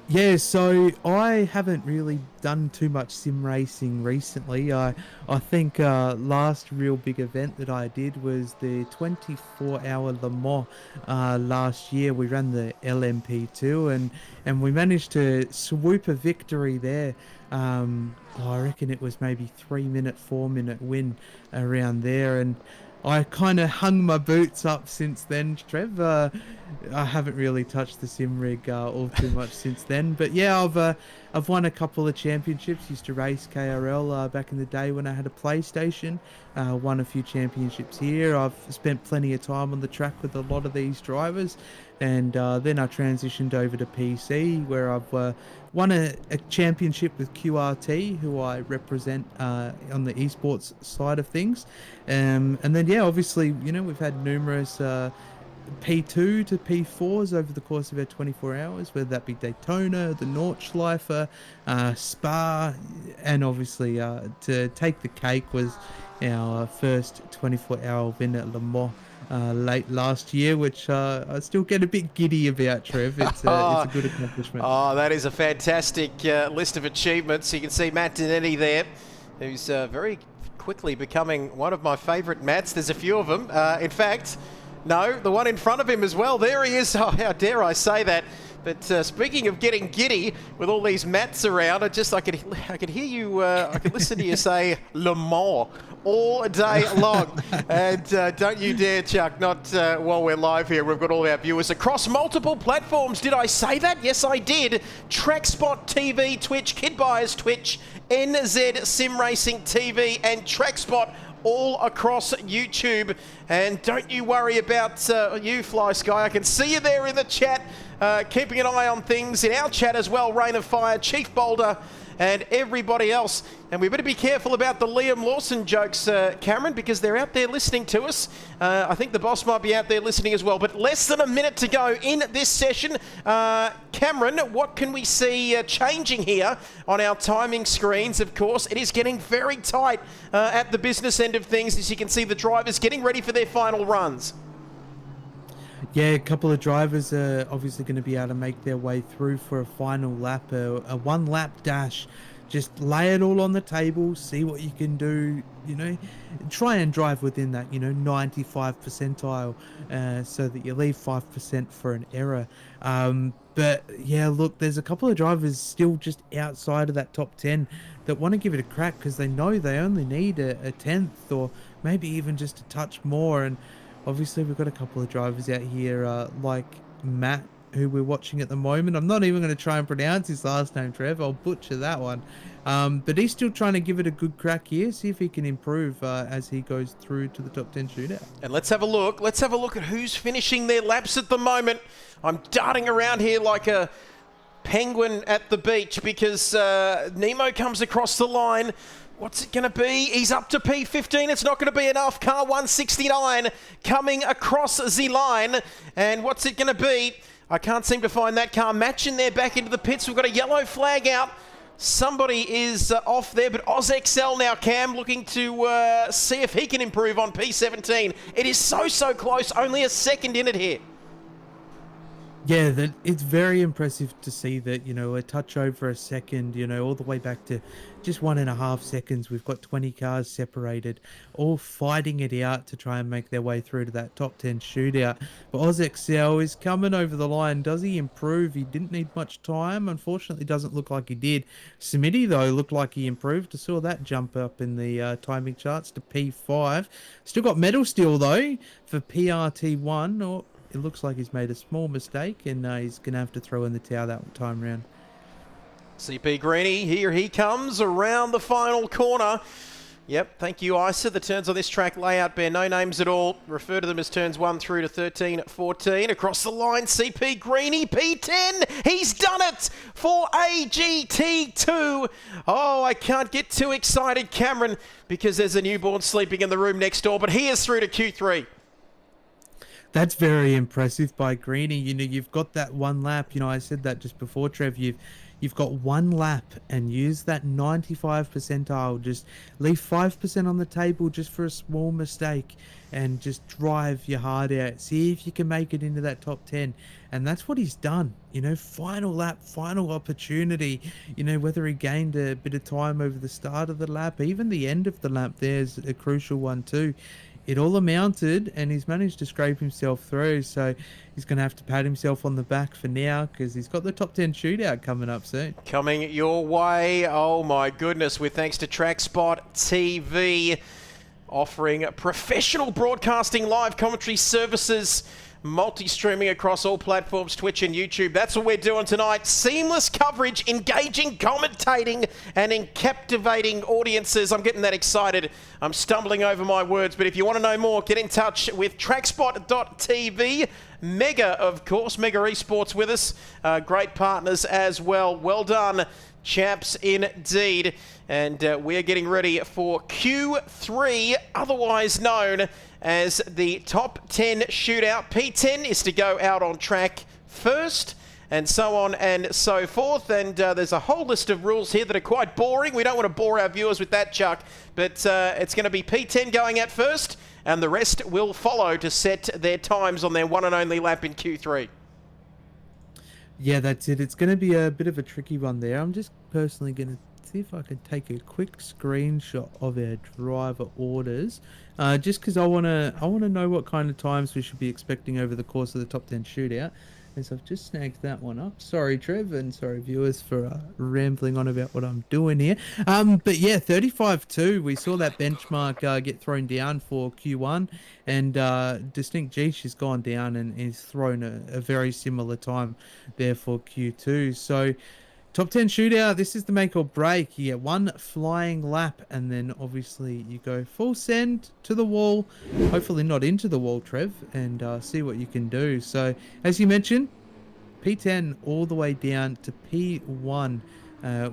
Yeah, so I haven't really done too much sim racing recently. I think last real big event that I did was the 24-hour Le Mans last year. We ran the LMP2 and we managed to swoop a victory there. I reckon it was maybe 3-minute, 4-minute win around there, and I kind of hung my boots up since then, Trev. I haven't really touched the sim rig all too much since then. But yeah, I've won a couple of championships. Used to race KRL back in the day when I had a PlayStation. Won a few championships here. I've spent plenty of time on the track with a lot of these drivers. And then I transitioned over to PC, where I've won a championship with QRT, who I represent on the esports side of things. And then, yeah, obviously, we've had numerous P2 to P4s over the course of our 24 hours, whether that be Daytona, the Nordschleife, Spa, and obviously to take the cake was our first 24-hour win at Le Mans late last year, which I still get a bit giddy about, Trev. It's a good accomplishment. Oh, that is a fantastic list of achievements. You can see Matt Dinetti there, who's very quickly becoming one of my favourite Matts. There's a few of them. In fact, no, the one in front of him as well. There he is. Oh, how dare I say that. But speaking of getting giddy with all these Matts around, I could hear you, I could listen to you say Le Mans all day long. And don't you dare, Chuck, not while we're live here. We've got all our viewers across multiple platforms. Did I say that? Yes, I did. TrackSpot TV, Twitch, Kid Buyers Twitch, NZ Sim Racing TV, and TrackSpot all across YouTube. And don't you worry about you, Fly Sky. I can see you there in the chat. keeping an eye on things in our chat as well. Rain of Fire, Chief Boulder, and everybody else. And we better be careful about the Liam Lawson jokes, Cameron, because they're out there listening to us. I think the boss might be out there listening as well. But less than a minute to go in this session. Cameron, what can we see changing here on our timing screens? Of course, it is getting very tight at the business end of things, as you can see the drivers getting ready for their final runs. Yeah, a couple of drivers are obviously going to be able to make their way through for a final lap, a one-lap dash. Just lay it all on the table, see what you can do, you know, try and drive within that, 95 percentile, so that you leave 5% for an error. But yeah, look, there's a couple of drivers still just outside of that top 10 that want to give it a crack because they know they only need a 10th or maybe even just a touch more. And obviously, we've got a couple of drivers out here like Matt, who we're watching at the moment. I'm not even going to try and pronounce his last name, Trev. I'll butcher that one. But he's still trying to give it a good crack here, see if he can improve as he goes through to the top 10 shootout. And let's have a look. Let's have a look at who's finishing their laps at the moment. I'm darting around here like a penguin at the beach because Nemo comes across the line. What's it going to be? He's up to P15. It's not going to be enough. Car 169 coming across the line. And what's it going to be? I can't seem to find that car. Matching there back into the pits. We've got a yellow flag out. Somebody is off there, but AUSNZ now, Cam, looking to see if he can improve on P17. It is so close. Only a second in it here. Yeah, it's very impressive to see that, a touch over a second, all the way back to just 1.5 seconds. We've got 20 cars separated, all fighting it out to try and make their way through to that top 10 shootout. But AUSNZ is coming over the line. Does he improve? He didn't need much time. Unfortunately, doesn't look like he did. Smitty, though, looked like he improved. I saw that jump up in the timing charts to P5. Still got medal steal, though, for PRT1, or it looks like he's made a small mistake, and he's going to have to throw in the towel that time round. CP Greeny, here he comes around the final corner. Yep, thank you, Isa. The turns on this track layout bear no names at all. Refer to them as turns 1 through to 13, 14. Across the line, CP Greeny, P10. He's done it for AGT2. Oh, I can't get too excited, Cameron, because there's a newborn sleeping in the room next door, but he is through to Q3. That's very impressive by Greeny. You've got that one lap. I said that just before, Trev. You've got one lap and use that 95 percentile. Just leave 5% on the table just for a small mistake and just drive your heart out. See if you can make it into that top 10. And that's what he's done. Final lap, final opportunity. Whether he gained a bit of time over the start of the lap, even the end of the lap, there's a crucial one too. It all amounted, and he's managed to scrape himself through, so he's going to have to pat himself on the back for now because he's got the top 10 shootout coming up soon. Coming your way, oh my goodness, with thanks to TrackSpot TV, offering professional broadcasting live commentary services, multi-streaming across all platforms, Twitch and YouTube. That's what we're doing tonight. Seamless coverage, engaging commentating, and in captivating audiences. I'm getting that excited. I'm stumbling over my words, but if you want to know more, get in touch with trackspot.tv. Mega, of course, Mega Esports with us. Great partners as well. Well done, chaps, indeed. And we're getting ready for Q3, otherwise known as the top 10 shootout. P10 is to go out on track first, and so on and so forth. And there's a whole list of rules here that are quite boring. We don't want to bore our viewers with that, Chuck, but it's going to be P10 going out first, and the rest will follow to set their times on their one and only lap in Q3. Yeah, that's it. It's going to be a bit of a tricky one there. I'm just personally going to see if I can take a quick screenshot of our driver orders, just because I want to know what kind of times we should be expecting over the course of the top 10 shootout. As I've just snagged that one up. Sorry, Trev, and sorry, viewers, for rambling on about what I'm doing here. But yeah, 35.2. We saw that benchmark get thrown down for Q1, and Distinct G, she's gone down and is thrown a very similar time there for Q2. So top 10 shootout, this is the make or break. You get one flying lap, and then obviously you go full send to the wall, hopefully not into the wall, Trev, and see what you can do. So as you mentioned, P10 all the way down to P1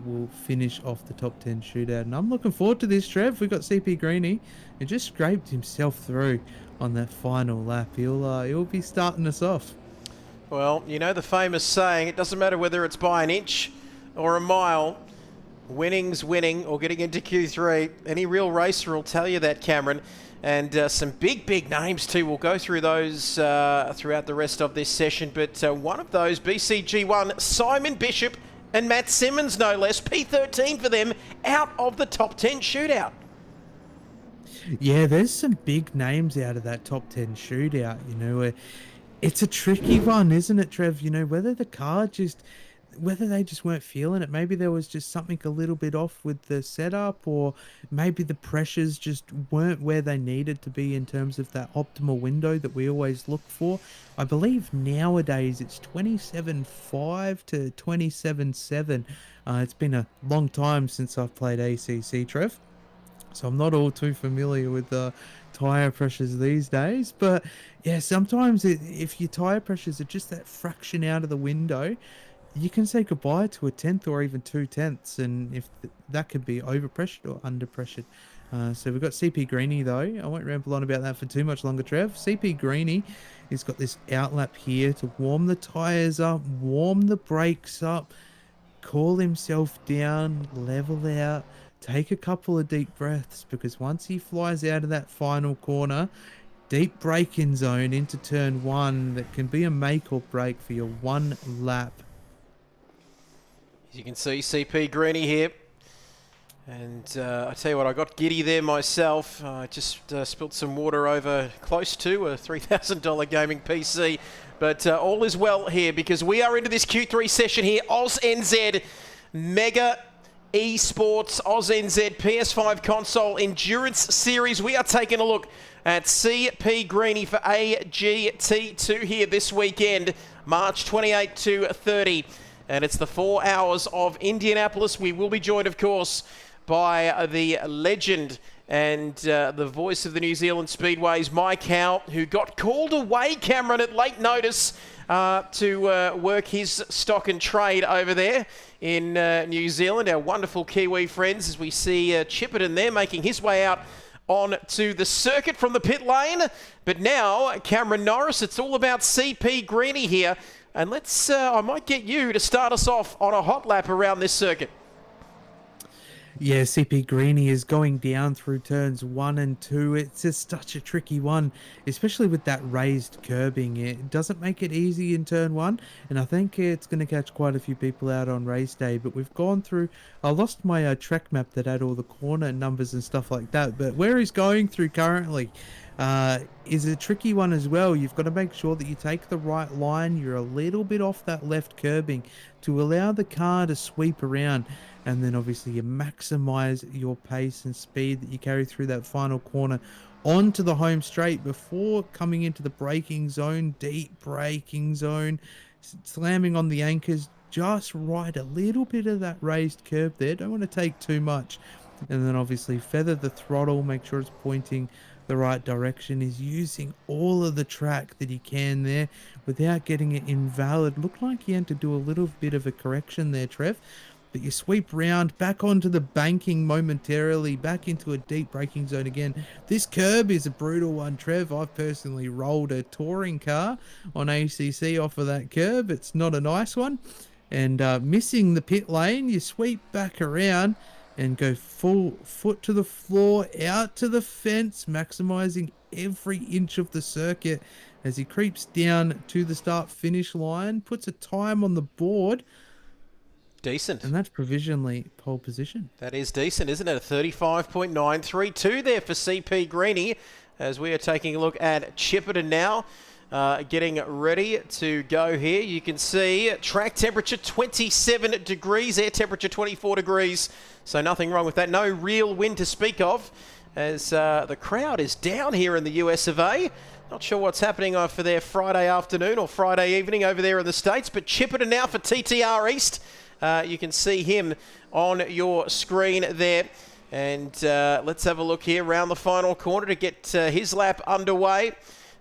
will finish off the top 10 shootout. And I'm looking forward to this, Trev. We've got CP Greeny, who just scraped himself through on that final lap. He'll be starting us off. Well, you know the famous saying, it doesn't matter whether it's by an inch or a mile, winning's winning, or getting into Q3. Any real racer will tell you that, Cameron. And some big names too. We'll go through those throughout the rest of this session. But one of those, BCG1, Simon Bishop and Matt Simmons, no less. P13 for them, out of the top 10 shootout. Yeah, there's some big names out of that top 10 shootout. You know, it's a tricky one, isn't it, Trev? You know, whether they just weren't feeling it. Maybe there was just something a little bit off with the setup, or maybe the pressures just weren't where they needed to be in terms of that optimal window that we always look for. I believe nowadays it's 27.5 to 27.7. It's been a long time since I've played ACC, Trev, so I'm not all too familiar with the tire pressures these days. But yeah, sometimes if your tire pressures are just that fraction out of the window, you can say goodbye to a 10th or even 2/10, and if that could be overpressured or underpressured. So we've got CP Greeny though. I won't ramble on about that for too much longer, Trev. CP Greeny has got this outlap here to warm the tires up, warm the brakes up, cool himself down, level out, take a couple of deep breaths, because once he flies out of that final corner, deep braking zone into turn 1, that can be a make or break for your one lap. As you can see, CP Greeny here. And I tell you what, I got giddy there myself. I just spilt some water over close to a $3,000 gaming PC. But all is well here, because we are into this Q3 session here. AUSNZ Mega Esports, AUSNZ PS5 Console Endurance Series. We are taking a look at CP Greeny for AGT2 here this weekend, March 28 to 30. And it's the 4 hours of Indianapolis. We will be joined, of course, by the legend and the voice of the New Zealand Speedways, Mike Howe, who got called away, Cameron, at late notice to work his stock and trade over there in New Zealand. Our wonderful Kiwi friends, as we see Chipperton there making his way out on to the circuit from the pit lane. But now, Cameron Norris, it's all about CP Greeny here. And let's, I might get you to start us off on a hot lap around this circuit. Yeah, CP Greeny is going down through turns 1 and 2. It's just such a tricky one, especially with that raised curbing. It doesn't make it easy in turn 1, and I think it's going to catch quite a few people out on race day. But we've gone through, I lost my track map that had all the corner numbers and stuff like that, but where he's going through currently is a tricky one as well. You've got to make sure that you take the right line. You're a little bit off that left curbing to allow the car to sweep around, and then obviously you maximize your pace and speed that you carry through that final corner onto the home straight before coming into the braking zone, deep braking zone, slamming on the anchors just right, a little bit of that raised curb there. Don't want to take too much, and then obviously feather the throttle, make sure it's pointing the right direction. Is using all of the track that he can there without getting it invalid. Looked like he had to do a little bit of a correction there, Trev. But you sweep round back onto the banking momentarily, back into a deep braking zone again. This curb is a brutal one, Trev. I've personally rolled a touring car on ACC off of that curb. It's not a nice one. And missing the pit lane, you sweep back around and go full foot to the floor, out to the fence, maximizing every inch of the circuit as he creeps down to the start-finish line, puts a time on the board. Decent. And that's provisionally pole position. That is decent, isn't it? A 35.932 there for CP Greeny, as we are taking a look at Chipperton now. Getting ready to go here. You can see track temperature 27 degrees, air temperature 24 degrees. So nothing wrong with that. No real wind to speak of, as the crowd is down here in the US of A. Not sure what's happening for their Friday afternoon or Friday evening over there in the States, but Chipperton now for TTR East. You can see him on your screen there. And let's have a look here around the final corner to get his lap underway.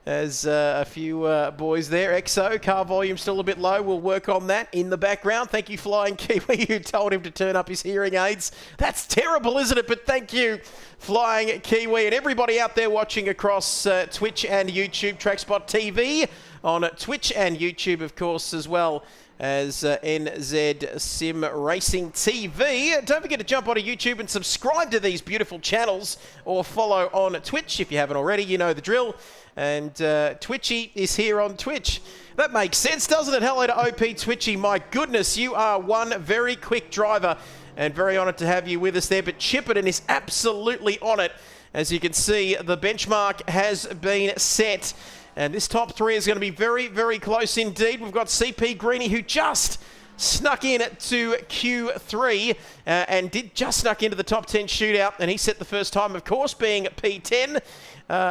As a few boys there. EXO, car volume still a bit low. We'll work on that in the background. Thank you, Flying Kiwi, who told him to turn up his hearing aids. That's terrible, isn't it? But thank you, Flying Kiwi, and everybody out there watching across Twitch and YouTube, Trackspot TV on Twitch and YouTube, of course, as well as NZ Sim Racing TV. Don't forget to jump onto YouTube and subscribe to these beautiful channels, or follow on Twitch if you haven't already. You know the drill. And Twitchy is here on Twitch. That makes sense, doesn't it? Hello to OP Twitchy. My goodness, you are one very quick driver, and very honoured to have you with us there. But Chipperton is absolutely on it. As you can see, the benchmark has been set. And this top three is going to be very, very close indeed. We've got CP Greeny, who just snuck in to Q3 and did just snuck into the top 10 shootout. And he set the first time, of course, being P10.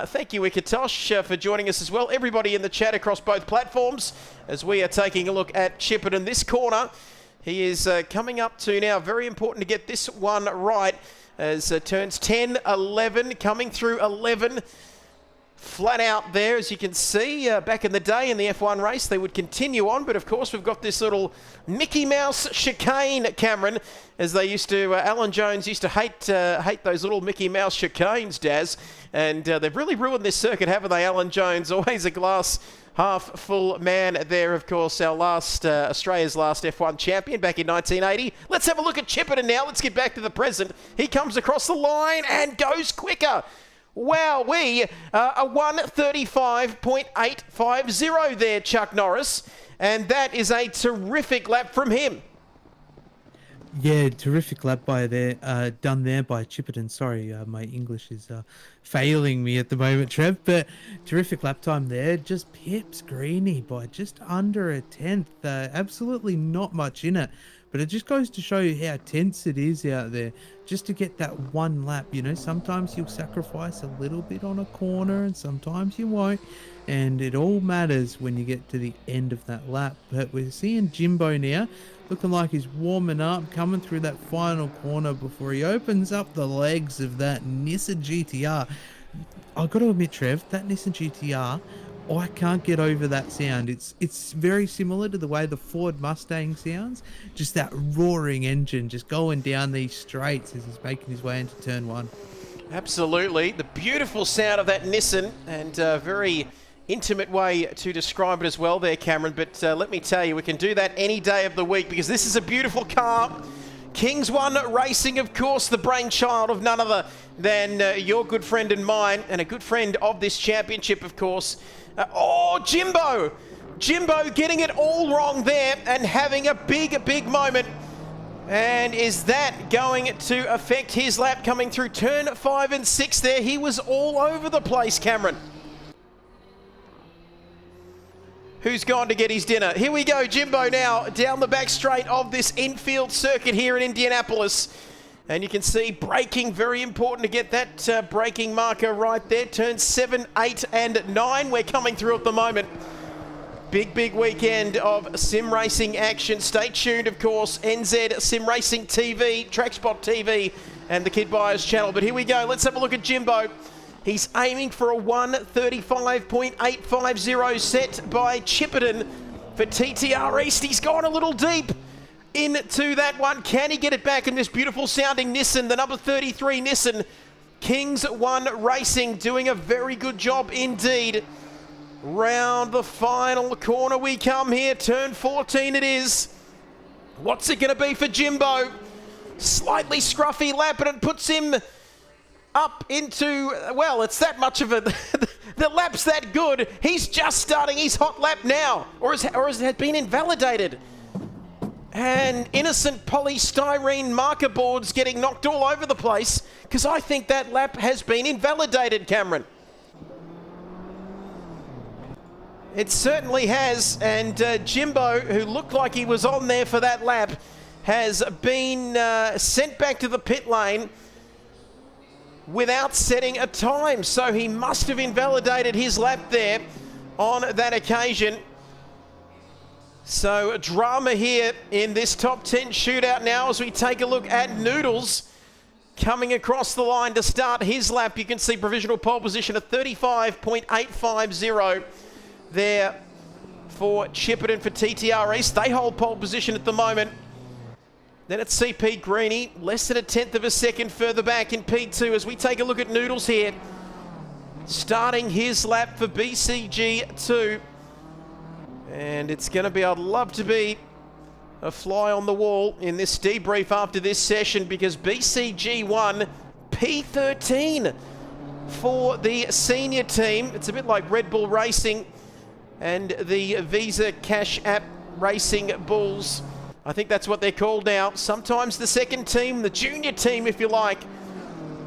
Thank you, Ikatosh, for joining us as well. Everybody in the chat across both platforms, as we are taking a look at Chipperton this corner. He is coming up to now. Very important to get this one right, as turns 10, 11, coming through 11. Flat out there, as you can see. Back in the day in the F1 race, they would continue on, but of course we've got this little Mickey Mouse chicane, Cameron, as they used to. Alan Jones used to hate those little Mickey Mouse chicanes, Daz, and they've really ruined this circuit, haven't they? Alan Jones, always a glass half full man there, of course, our last Australia's last F1 champion back in 1980. Let's have a look at Chipperton now. Let's get back to the present. He comes across the line and goes quicker. Wow, a 1:35.850 there, Chuck Norris. And that is a terrific lap from him. Yeah, terrific lap by there, done there by Chipperton. Sorry, my English is failing me at the moment, Trev. But terrific lap time there. Just pips Greeny by just under a tenth. Absolutely not much in it. But it just goes to show you how tense it is out there just to get that one lap. You know, sometimes you'll sacrifice a little bit on a corner and sometimes you won't. And it all matters when you get to the end of that lap. But we're seeing Jimbo now looking like he's warming up, coming through that final corner before he opens up the legs of that Nissan GTR. I've got to admit, Trev, that Nissan GTR, I can't get over that sound. It's very similar to the way the Ford Mustang sounds. Just that roaring engine just going down these straights as he's making his way into turn one. Absolutely. The beautiful sound of that Nissan, and a very intimate way to describe it as well there, Cameron. But let me tell you, we can do that any day of the week, because this is a beautiful car. Kings One Racing, of course, the brainchild of none other than your good friend and mine, and a good friend of this championship, of course. Jimbo! Jimbo getting it all wrong there and having a big moment. And is that going to affect his lap coming through turn 5 and 6 there? He was all over the place, Cameron. Who's gone to get his dinner? Here we go, Jimbo now down the back straight of this infield circuit here in Indianapolis. And you can see braking, very important to get that braking marker right there. Turns 7, 8 and 9 we're coming through at the moment. Big weekend of sim racing action. Stay tuned, of course, NZ Sim Racing TV, Trackspot TV and the Kid Buyers channel. But here we go, let's have a look at Jimbo. He's aiming for a 1:35.850 set by Chipperton for TTR East. He's gone a little deep into that one. Can he get it back in this beautiful sounding Nissan, the number 33 Nissan? Kings One Racing doing a very good job indeed. Round the final corner we come here. Turn 14 it is. What's it going to be for Jimbo? Slightly scruffy lap, and it puts him up into, well, it's that much of a, the lap's that good. He's just starting his hot lap now, or has it been invalidated? And innocent polystyrene marker boards getting knocked all over the place, because I think that lap has been invalidated, Cameron. It certainly has, and Jimbo, who looked like he was on there for that lap, has been sent back to the pit lane without setting a time. So he must have invalidated his lap there on that occasion. So drama here in this top 10 shootout now as we take a look at Noodles. coming across the line to start his lap. You can see provisional pole position at 35.850 there for Chipperton for TTR East. They hold pole position at the moment. Then it's CP Greeny, less than a tenth of a second further back in P2 as we take a look at Noodles here. Starting his lap for BCG2. And it's going to be, I'd love to be a fly on the wall in this debrief after this session, because BCG1 P13 for the senior team. It's a bit like Red Bull Racing and the Visa Cash App Racing Bulls. I think that's what they're called now. Sometimes the second team, the junior team, if you like,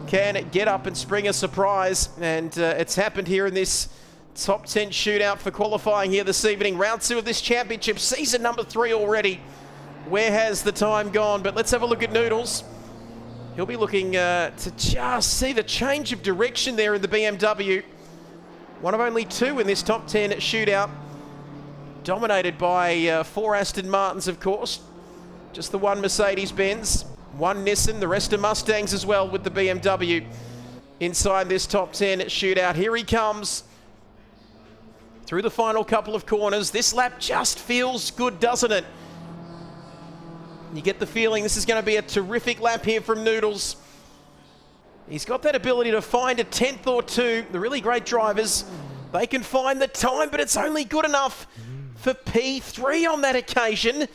can get up and spring a surprise. And it's happened here in this top 10 shootout for qualifying here this evening. Round 2 of this championship, season number 3 already. Where has the time gone? But let's have a look at Noodles. He'll be looking to just see the change of direction there in the BMW. One of only 2 in this top 10 shootout. Dominated by 4 Aston Martins, of course. Just the 1 Mercedes-Benz, 1 Nissan, the rest are Mustangs as well with the BMW inside this top 10 shootout. Here he comes through the final couple of corners. This lap just feels good, doesn't it? You get the feeling this is going to be a terrific lap here from Noodles. He's got that ability to find a 10th or 2. The really great drivers, they can find the time, but it's only good enough for P3 on that occasion.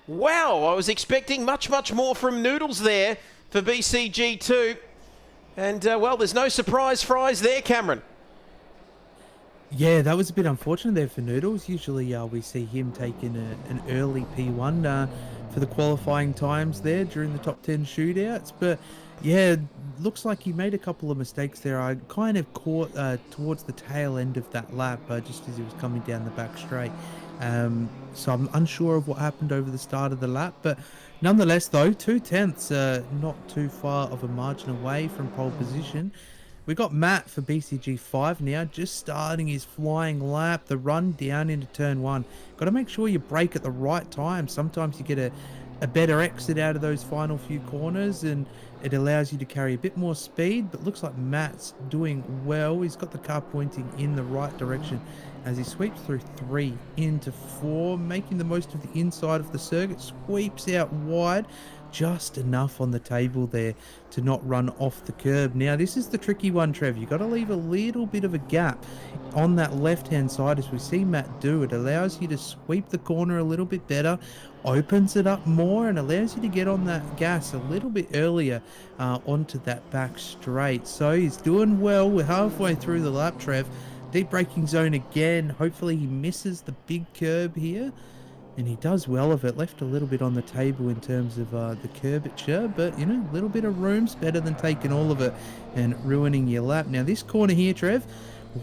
Wow, I was expecting much, much more from Noodles there for BCG2. And, well, there's no surprise fries there, Cameron. Yeah, that was a bit unfortunate there for Noodles. Usually we see him taking an early P1 for the qualifying times there during the top 10 shootouts. But, yeah, looks like he made a couple of mistakes there. I kind of caught towards the tail end of that lap, just as he was coming down the back straight. So I'm unsure of what happened over the start of the lap, but nonetheless though, 2 tenths, not too far of a margin away from pole position. We got Matt for BCG5 now, just starting his flying lap, the run down into turn 1. Got to make sure you brake at the right time. Sometimes you get a better exit out of those final few corners, and it allows you to carry a bit more speed. But looks like Matt's doing well. He's got the car pointing in the right direction as he sweeps through 3 into 4, making the most of the inside of the circuit. Sweeps out wide, just enough on the table there to not run off the curb. Now this is the tricky one, Trev. You've got to leave a little bit of a gap on that left hand side, as we see Matt do. It allows you to sweep the corner a little bit better, opens it up more, and allows you to get on that gas a little bit earlier onto that back straight. So he's doing well. We're halfway through the lap, Trev. Deep braking zone again. Hopefully he misses the big curb here, and he does well of it. Left a little bit on the table in terms of the curvature, but, you know, a little bit of room's better than taking all of it and ruining your lap. Now this corner here, Trev,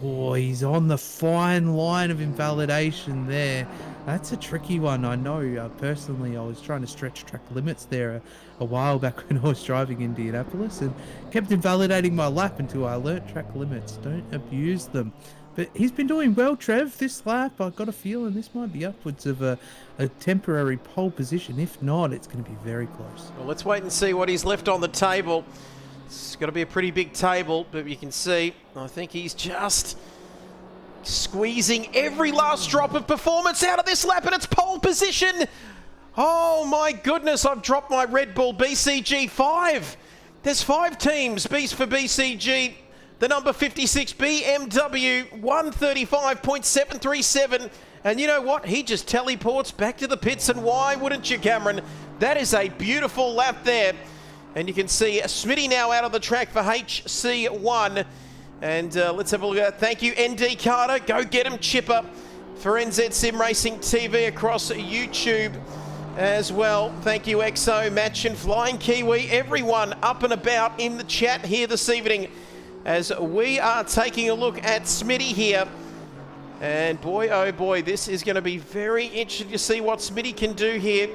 oh, he's on the fine line of invalidation there. That's a tricky one. I know personally I was trying to stretch track limits there a while back when I was driving Indianapolis, and kept invalidating my lap until I learnt track limits. Don't abuse them. But he's been doing well, Trev. This lap, I've got a feeling this might be upwards of a temporary pole position. If not, it's going to be very close. Well, let's wait and see what he's left on the table. It's got to be a pretty big table, but you can see, I think he's just squeezing every last drop of performance out of this lap, and it's pole position. Oh my goodness, I've dropped my Red Bull BCG 5. There's 5 teams for BCG. The number 56 BMW 135.737. And you know what? He just teleports back to the pits, and why wouldn't you, Cameron? That is a beautiful lap there. And you can see Smitty now out of the track for HC1. And let's have a look at that. Thank you, ND Carter. Go get him, Chipper, for NZ Sim Racing TV across YouTube as well. Thank you, EXO, Match and Flying Kiwi. Everyone up and about in the chat here this evening, as we are taking a look at Smitty here. And boy, oh boy, this is going to be very interesting to see what Smitty can do here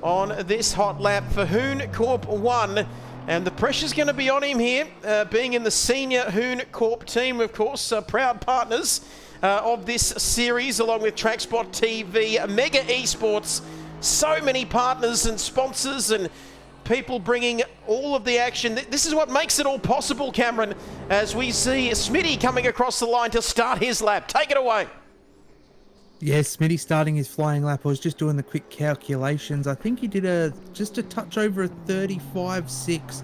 on this hot lap for Hoon Corp 1. And the pressure's going to be on him here, being in the senior Hoon Corp team, of course, proud partners of this series, along with TrackSpot TV, Mega Esports. So many partners and sponsors and people bringing all of the action. This is what makes it all possible, Cameron, as we see Smitty coming across the line to start his lap. Take it away. Yeah, Smitty starting his flying lap. I was just doing the quick calculations. I think he did just a touch over a 35.6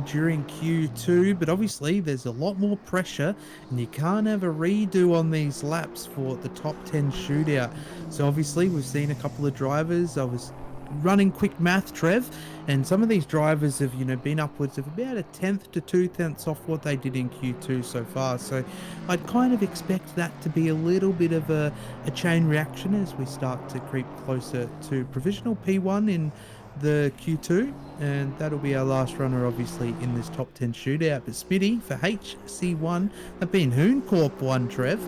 during Q2, but obviously there's a lot more pressure and you can't have a redo on these laps for the top 10 shootout. So obviously we've seen a couple of drivers. I was running quick math, Trev, and some of these drivers have, been upwards of about a 1/10 to 2/10 off what they did in Q2 so far. So I'd kind of expect that to be a little bit of a chain reaction as we start to creep closer to provisional P1 in the Q2, and that'll be our last runner obviously in this top 10 shootout. But Smitty for HC1, that being Hoon Corp 1, Trev,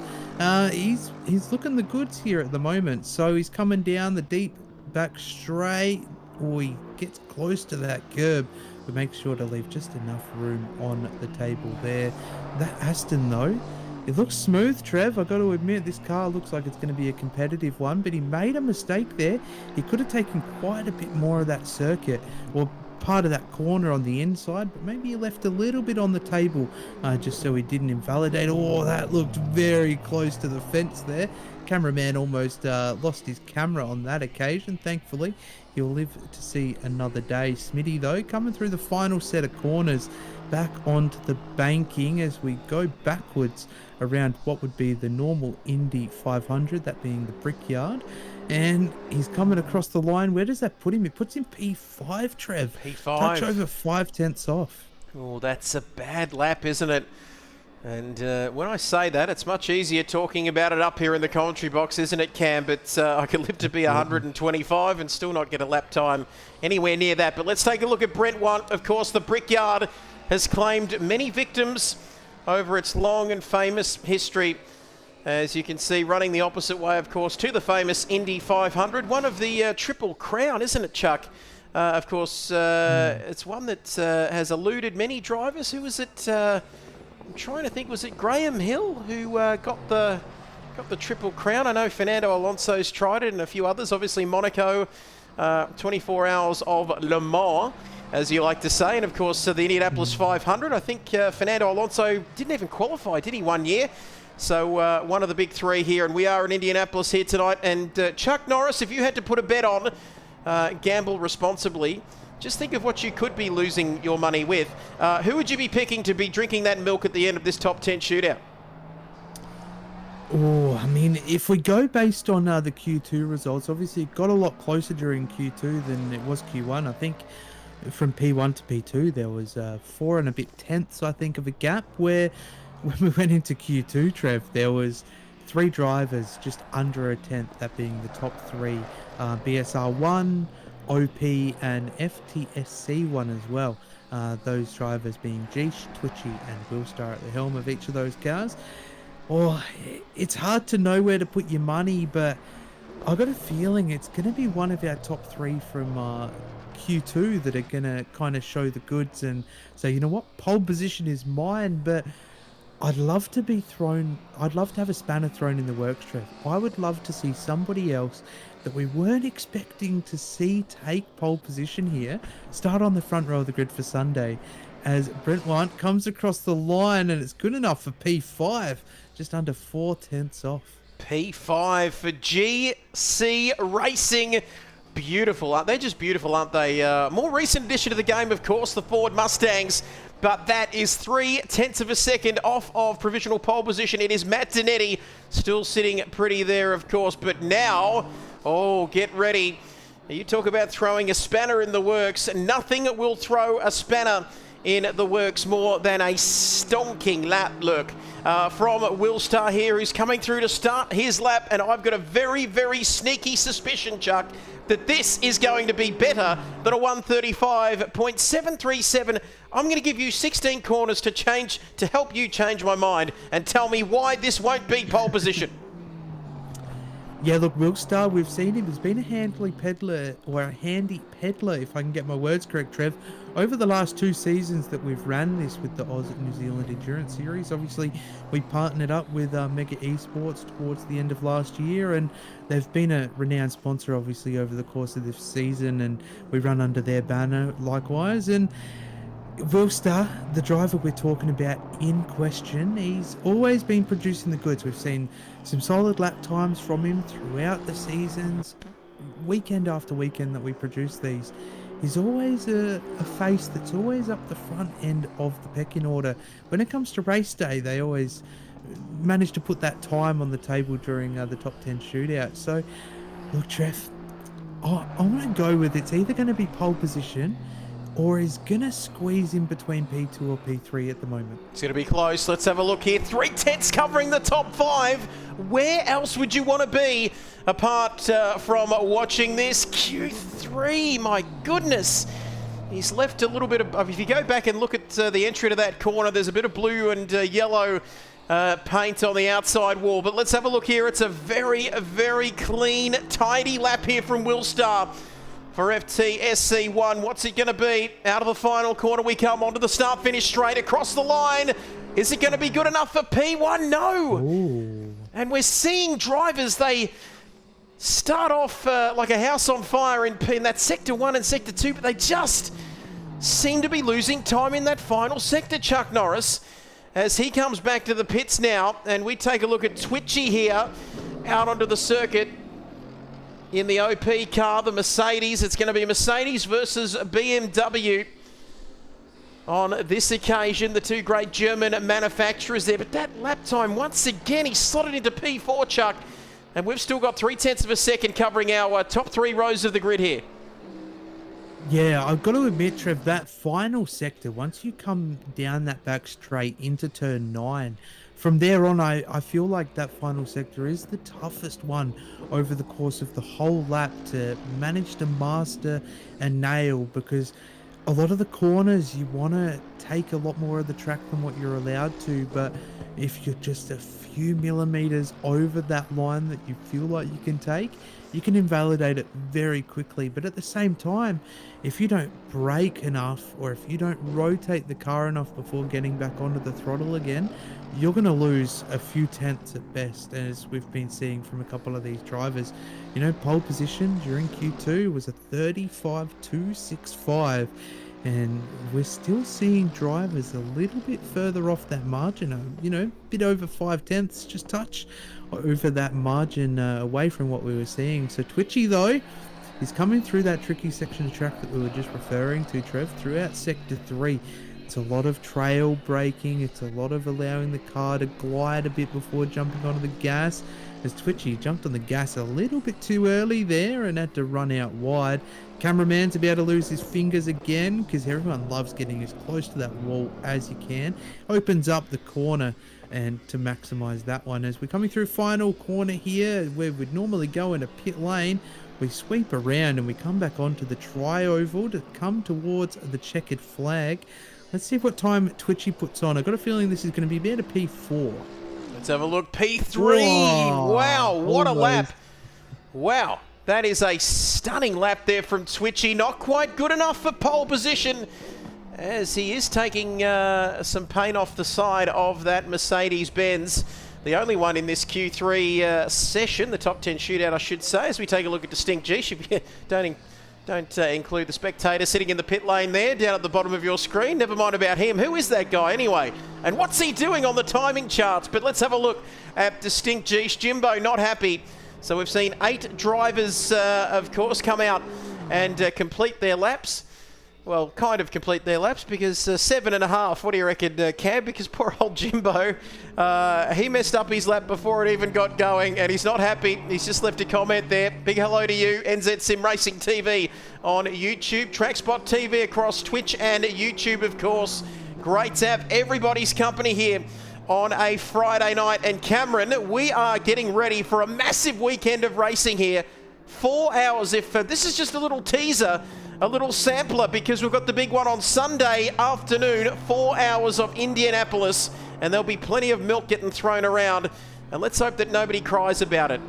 he's looking the goods here at the moment. So he's coming down the deep back straight, or he gets close to that curb, but make sure to leave just enough room on the table there. That Aston though, it looks smooth, Trev. I got to admit, this car looks like it's going to be a competitive one, but he made a mistake there. He could have taken quite a bit more of that circuit, or part of that corner on the inside, but maybe he left a little bit on the table just so he didn't invalidate. Oh, that looked very close to the fence there. Cameraman almost lost his camera on that occasion. Thankfully, he'll live to see another day. Smitty, though, coming through the final set of corners, back onto the banking as we go backwards around what would be the normal Indy 500, that being the Brickyard. And he's coming across the line. Where does that put him? It puts him P5, Trev. P5. Touch over 5/10 off. Oh, that's a bad lap, isn't it? And when I say that, it's much easier talking about it up here in the commentary box, isn't it, Cam? But I could live to be 125 and still not get a lap time anywhere near that. But let's take a look at Brent 1. Of course, the Brickyard has claimed many victims over its long and famous history. As you can see, running the opposite way, of course, to the famous Indy 500. One of the Triple Crown, isn't it, Chuck? Of course, it's one that has eluded many drivers. Who was it? I'm trying to think, was it Graham Hill who got the Triple Crown? I know Fernando Alonso's tried it and a few others. Obviously Monaco, 24 hours of Le Mans, as you like to say. And of course the Indianapolis 500. I think Fernando Alonso didn't even qualify, did he, one year? So one of the big three here. And we are in Indianapolis here tonight. And Chuck Norris, if you had to put a bet on, gamble responsibly, just think of what you could be losing your money with. Who would you be picking to be drinking that milk at the end of this top 10 shootout? Oh, I mean, if we go based on the Q2 results, obviously it got a lot closer during Q2 than it was Q1. I think from P1 to P2 there was 4 and a bit tenths, I think, of a gap, where when we went into Q2, Trev, there was 3 drivers just under a tenth, that being the top 3, BSR1, OP and FTSC1 as well. Those drivers being Geesh, Twitchy and Willstar at the helm of each of those cars. Oh, it's hard to know where to put your money, but I got a feeling it's going to be one of our top 3 from Q2 that are going to kind of show the goods and say, you know what, pole position is mine. But I'd love to have a spanner thrown in the works, Trev. I would love to see somebody else that we weren't expecting to see take pole position here start on the front row of the grid for Sunday, as Brent White comes across the line, and it's good enough for P5, just under 4/10 off. P5 for GC Racing. Beautiful, aren't they? Just beautiful, aren't they? More recent addition to the game, of course, the Ford Mustangs. But that is 0.3 of a second off of provisional pole position. It is Matt Zanetti still sitting pretty there, of course. But now, oh, get ready. You talk about throwing a spanner in the works. Nothing will throw a spanner in the works more than a stonking lap look from Willstar here, who's coming through to start his lap. And I've got a very, very sneaky suspicion, Chuck, that this is going to be better than a 135.737. I'm going to give you 16 corners to help you change my mind and tell me why this won't be pole position. Yeah, look, Wilstar, we've seen him. He's been a handy peddler, if I can get my words correct, Trev, over the last 2 seasons that we've ran this with the Oz New Zealand Endurance Series. Obviously, we partnered up with Mega Esports towards the end of last year, and they've been a renowned sponsor, obviously, over the course of this season, and we run under their banner likewise. And Wilstar, the driver we're talking about in question, he's always been producing the goods. We've seen some solid lap times from him throughout the seasons, weekend after weekend that we produce these. He's always a face that's always up the front end of the pecking order. When it comes to race day, they always manage to put that time on the table during the top 10 shootout. So, look, Trev, I want to go with it's either going to be pole position or is going to squeeze in between P2 or P3 at the moment. It's going to be close. Let's have a look here. 3 tenths covering the top 5. Where else would you want to be apart from watching this? Q3, my goodness. He's left a little bit of... If you go back and look at the entry to that corner, there's a bit of blue and yellow paint on the outside wall. But let's have a look here. It's a very, very clean, tidy lap here from Wilstar. For FTSC1, what's it going to be? Out of the final corner we come, onto the start finish straight across the line. Is it going to be good enough for P1? No. Ooh. And we're seeing drivers, they start off like a house on fire in that Sector 1 and Sector 2, but they just seem to be losing time in that final sector, Chuck Norris, as he comes back to the pits now. And we take a look at Twitchy here, out onto the circuit. In the OP car, the Mercedes. It's going to be Mercedes versus BMW. On this occasion, the 2 great German manufacturers there. But that lap time, once again, he slotted into P4, Chuck. And we've still got 3 tenths of a second covering our top 3 rows of the grid here. Yeah, I've got to admit, Trev, that final sector, once you come down that back straight into turn 9, from there on, I feel like that final sector is the toughest one over the course of the whole lap to manage to master and nail, because a lot of the corners you want to take a lot more of the track than what you're allowed to, but if you're just a few millimeters over that line that you feel like you can take, you can invalidate it very quickly. But at the same time, if you don't brake enough, or if you don't rotate the car enough before getting back onto the throttle again, you're going to lose a few tenths at best, as we've been seeing from a couple of these drivers. You know, pole position during Q2 was a 35.265, and we're still seeing drivers a little bit further off that margin, you know, a bit over 5 tenths, just touch over that margin away from what we were seeing. So Twitchy, though, is coming through that tricky section of track that we were just referring to, Trev, throughout Sector 3. It's a lot of trail braking. It's a lot of allowing the car to glide a bit before jumping onto the gas. As Twitchy jumped on the gas a little bit too early there and had to run out wide. Cameraman's about to lose his fingers again, because everyone loves getting as close to that wall as you can. Opens up the corner and to maximize that one. As we're coming through final corner here, where we'd normally go in a pit lane, we sweep around and we come back onto the tri-oval to come towards the checkered flag. Let's see what time Twitchy puts on. I've got a feeling this is going to be about a P4. Let's have a look. P3. Whoa, wow, what almost. a lap. Wow, that is a stunning lap there from Twitchy. Not quite good enough for pole position, as he is taking some paint off the side of that Mercedes-Benz. The only one in this Q3 session, the top 10 shootout, I should say, as we take a look at Distinct G. Don't include the spectator sitting in the pit lane there, down at the bottom of your screen. Never mind about him. Who is that guy anyway? And what's he doing on the timing charts? But let's have a look at Distinct G. Jimbo not happy. So we've seen 8 drivers, of course, come out and complete their laps. Well, kind of complete their laps, because 7.5. What do you reckon, Cam? Because poor old Jimbo, he messed up his lap before it even got going, and he's not happy. He's just left a comment there. Big hello to you, NZ Sim Racing TV on YouTube, TrackSpot TV across Twitch and YouTube, of course. Great to have everybody's company here on a Friday night. And Cameron, we are getting ready for a massive weekend of racing here. 4 hours. If this is just a little teaser, a little sampler, because we've got the big one on Sunday afternoon, 4 hours of Indianapolis, and there'll be plenty of milk getting thrown around, and let's hope that nobody cries about it.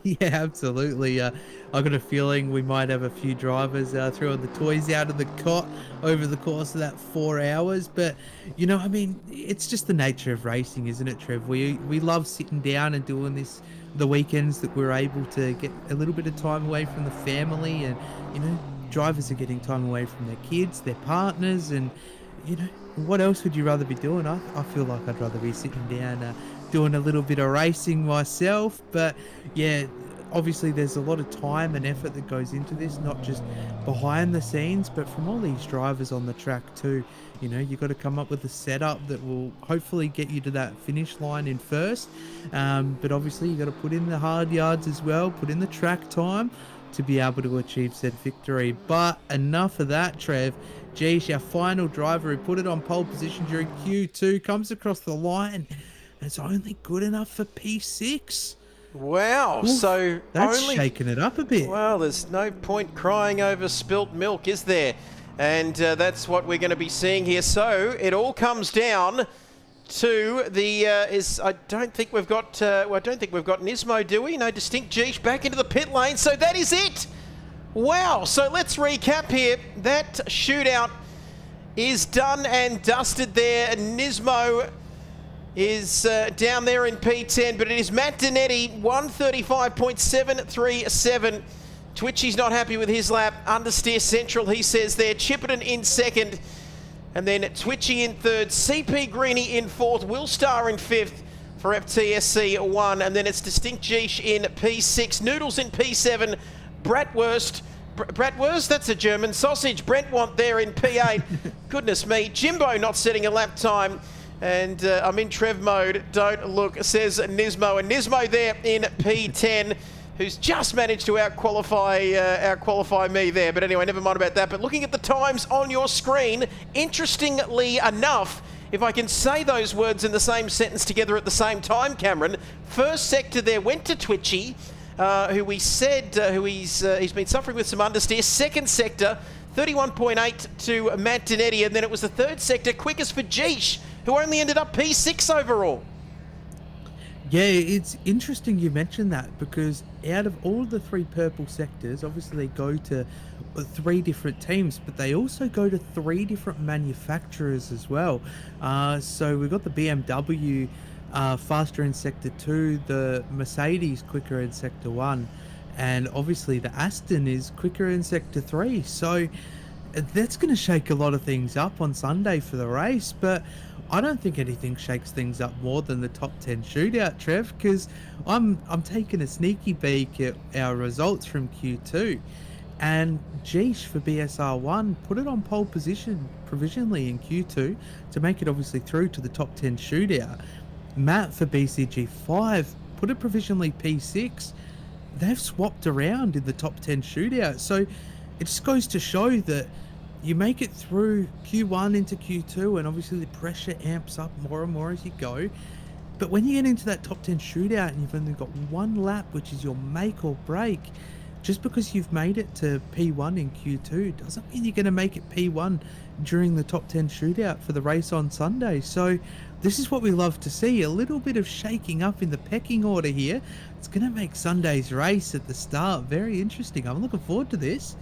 Yeah, absolutely. I got a feeling we might have a few drivers throwing the toys out of the cot over the course of that 4 hours. But I mean, it's just the nature of racing, isn't it, Trev? We love sitting down and doing this the weekends that we're able to get a little bit of time away from the family, and drivers are getting time away from their kids, their partners, and you know, what else would you rather be doing? I feel like I'd rather be sitting down doing a little bit of racing myself. But yeah, obviously there's a lot of time and effort that goes into this, not just behind the scenes, but from all these drivers on the track too. You've got to come up with a setup that will hopefully get you to that finish line in first. But obviously you got to put in the hard yards as well, put in the track time to be able to achieve said victory. But enough of that, Trev. Geesh, our final driver who put it on pole position during Q2 comes across the line, and it's only good enough for P6. Wow, Oof, so that's only shaking it up a bit. Well, there's no point crying over spilt milk, is there? And that's what we're going to be seeing here. So it all comes down to the I don't think we've got Nismo, do we? No, Distinct Geesh back into the pit lane. So that is it. Wow. So let's recap here. That shootout is done and dusted there. Nismo is down there in P10, but it is Matt Donetti, 135.737. Twitchy's not happy with his lap. Understeer Central, he says there. Chipperton in second. And then Twitchy in third. CP Greeny in fourth. Willstar in fifth for FTSC 1. And then it's Distinct Geesh in P6. Noodles in P7. Bratwurst, that's a German sausage. Brentwant there in P8. Goodness me. Jimbo not setting a lap time. And I'm in Trev mode. Don't look, says Nismo. And Nismo there in P10, who's just managed to outqualify me there. But anyway, never mind about that. But looking at the times on your screen, interestingly enough, if I can say those words in the same sentence together at the same time, Cameron, first sector there went to Twitchy, who we said he's been suffering with some understeer. Second sector, 31.8 to Matt Donetti, and then it was the third sector, quickest for Geesh, who only ended up P6 overall. Yeah, it's interesting you mentioned that, because out of all the three purple sectors, obviously they go to three different teams, but they also go to three different manufacturers as well. So we've got the BMW faster in Sector 2, the Mercedes quicker in Sector 1, and obviously the Aston is quicker in Sector 3. So that's going to shake a lot of things up on Sunday for the race, but I don't think anything shakes things up more than the top 10 shootout, Trev, because I'm taking a sneaky peek at our results from Q2, and Geesh for BSR1 put it on pole position provisionally in Q2 to make it obviously through to the top 10 shootout. Matt for BCG5 put it provisionally P6. They've swapped around in the top 10 shootout, so it just goes to show that you make it through Q1 into Q2, and obviously the pressure amps up more and more as you go. But when you get into that top 10 shootout and you've only got one lap, which is your make or break, just because you've made it to P1 in Q2 doesn't mean you're going to make it P1 during the top 10 shootout for the race on Sunday. So this is what we love to see, a little bit of shaking up in the pecking order here. It's going to make Sunday's race at the start very interesting. I'm looking forward to this.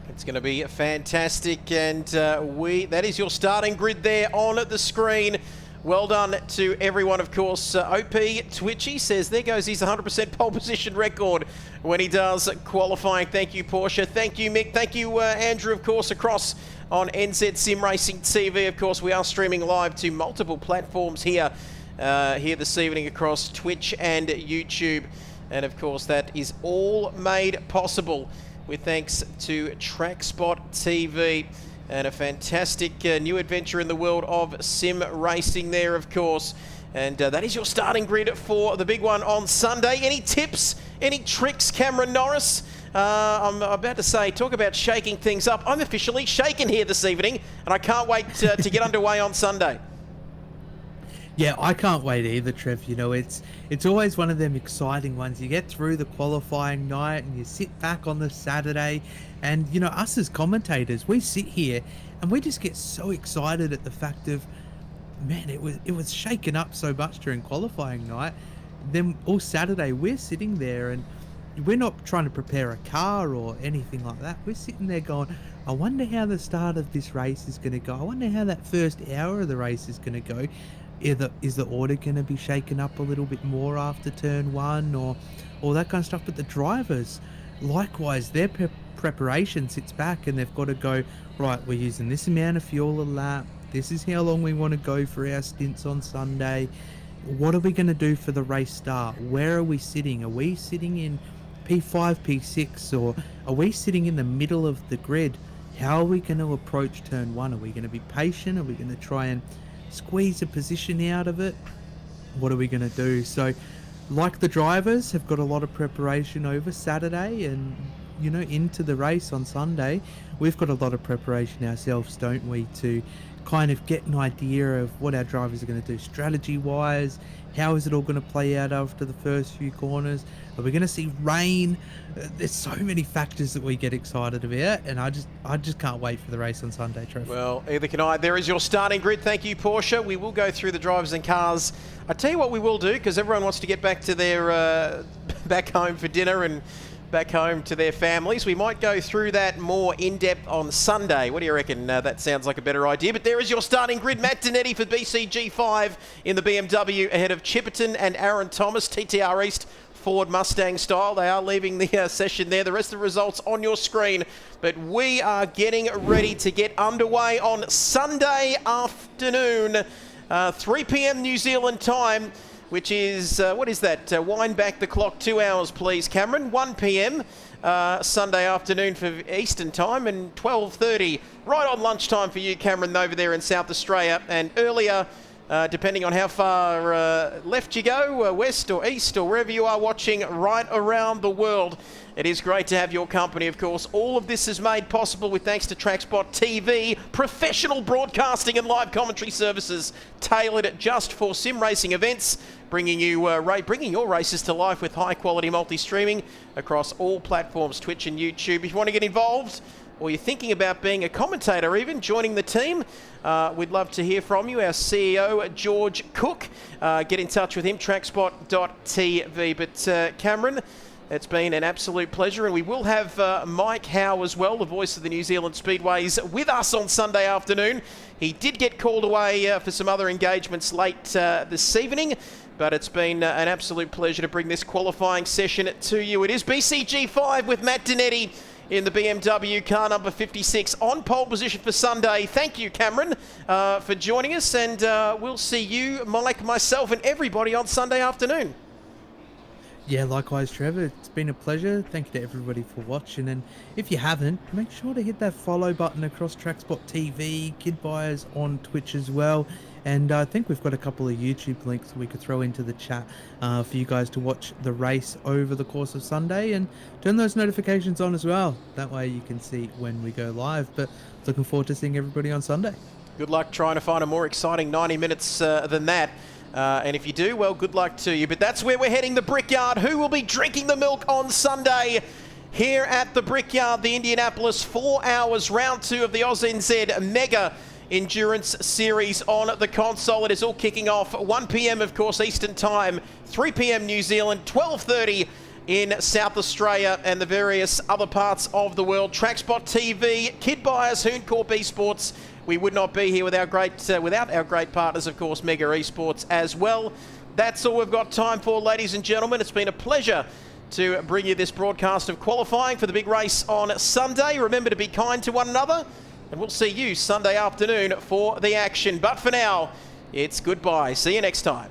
It's going to be fantastic, and that is your starting grid there on the screen. Well done to everyone, of course. OP Twitchy says there goes his 100% pole position record when he does qualifying. Thank you, Porsche. Thank you, Mick. Thank you, Andrew, of course, across on NZ Sim Racing TV. Of course, we are streaming live to multiple platforms here this evening across Twitch and YouTube. And, of course, that is all made possible with thanks to TrackSpot TV, and a fantastic new adventure in the world of sim racing there, of course. And that is your starting grid for the big one on Sunday. Any tips, any tricks, Cameron Norris? I'm about to say, talk about shaking things up. I'm officially shaken here this evening, and I can't wait to get underway on Sunday. Yeah, I can't wait either, Trev. It's always one of them exciting ones. You get through the qualifying night and you sit back on the Saturday, and us as commentators, we sit here and we just get so excited at the fact of, man, it was shaken up so much during qualifying night. Then all Saturday we're sitting there and we're not trying to prepare a car or anything like that. We're sitting there going, I wonder how the start of this race is going to go. I wonder how that first hour of the race is going to go. Is the order going to be shaken up a little bit more after turn one, or all that kind of stuff? But the drivers, likewise, their preparation sits back and they've got to go, right, we're using this amount of fuel a lap. This is how long we want to go for our stints on Sunday. What are we going to do for the race start? Where are we sitting? Are we sitting in P5, P6, or are we sitting in the middle of the grid? How are we going to approach turn one? Are we going to be patient? Are we going to try and squeeze a position out of it? What are we going to do? So, like the drivers have got a lot of preparation over Saturday and, you know, into the race on Sunday, we've got a lot of preparation ourselves, don't we, to kind of get an idea of what our drivers are going to do strategy wise. How is it all going to play out after the first few corners? Are we going to see rain? There's so many factors that we get excited about, and I just can't wait for the race on Sunday, Trev. Well, either can I. There is your starting grid. Thank you, Porsche. We will go through the drivers and cars. I tell you what we will do, because everyone wants to get back to their back home for dinner and back home to their families. We might go through that more in-depth on Sunday. What do you reckon? That sounds like a better idea. But there is your starting grid. Matt Donetti for BCG5 in the BMW ahead of Chipperton and Aaron Thomas, TTR East Ford Mustang style. They are leaving the session there. The rest of the results on your screen. But we are getting ready to get underway on Sunday afternoon, 3 p.m. New Zealand time, which is, what is that? Wind back the clock 2 hours, please, Cameron. 1 p.m. Sunday afternoon for Eastern time, and 12:30 right on lunchtime for you, Cameron, over there in South Australia. And earlier, depending on how far left you go, west or east or wherever you are watching right around the world, it is great to have your company, of course. All of this is made possible with thanks to TrackSpot TV, professional broadcasting and live commentary services tailored just for sim racing events, bringing your races to life with high-quality multi-streaming across all platforms, Twitch and YouTube. If you want to get involved, or you're thinking about being a commentator even, joining the team, we'd love to hear from you. Our CEO, George Cook, get in touch with him, trackspot.tv. But Cameron, it's been an absolute pleasure, and we will have Mike Howe as well, the voice of the New Zealand Speedways, with us on Sunday afternoon. He did get called away for some other engagements late this evening, but it's been an absolute pleasure to bring this qualifying session to you. It is BCG5 with Matt Donetti in the BMW car number 56 on pole position for Sunday. Thank you, Cameron, for joining us, and we'll see you, Mike, myself, and everybody on Sunday afternoon. Yeah, likewise, Trevor. It's been a pleasure. Thank you to everybody for watching. And if you haven't, make sure to hit that follow button across TrackSpot TV, Kid Buyers on Twitch as well. And I think we've got a couple of YouTube links that we could throw into the chat for you guys to watch the race over the course of Sunday, and turn those notifications on as well. That way you can see when we go live. But looking forward to seeing everybody on Sunday. Good luck trying to find a more exciting 90 minutes than that. And if you do, well, good luck to you. But that's where we're heading, the Brickyard. Who will be drinking the milk on Sunday? Here at the Brickyard, the Indianapolis 4 hours round 2 of the AUSNZ Mega Endurance Series on the console. It is all kicking off 1 p.m, of course, Eastern Time, 3 p.m. New Zealand, 12:30 in South Australia and the various other parts of the world. TrackSpot TV, Kid Buyers, Hooncorp Esports. We would not be here with our without our great partners, of course, Mega Esports as well. That's all we've got time for, ladies and gentlemen. It's been a pleasure to bring you this broadcast of qualifying for the big race on Sunday. Remember to be kind to one another, and we'll see you Sunday afternoon for the action. But for now, it's goodbye. See you next time.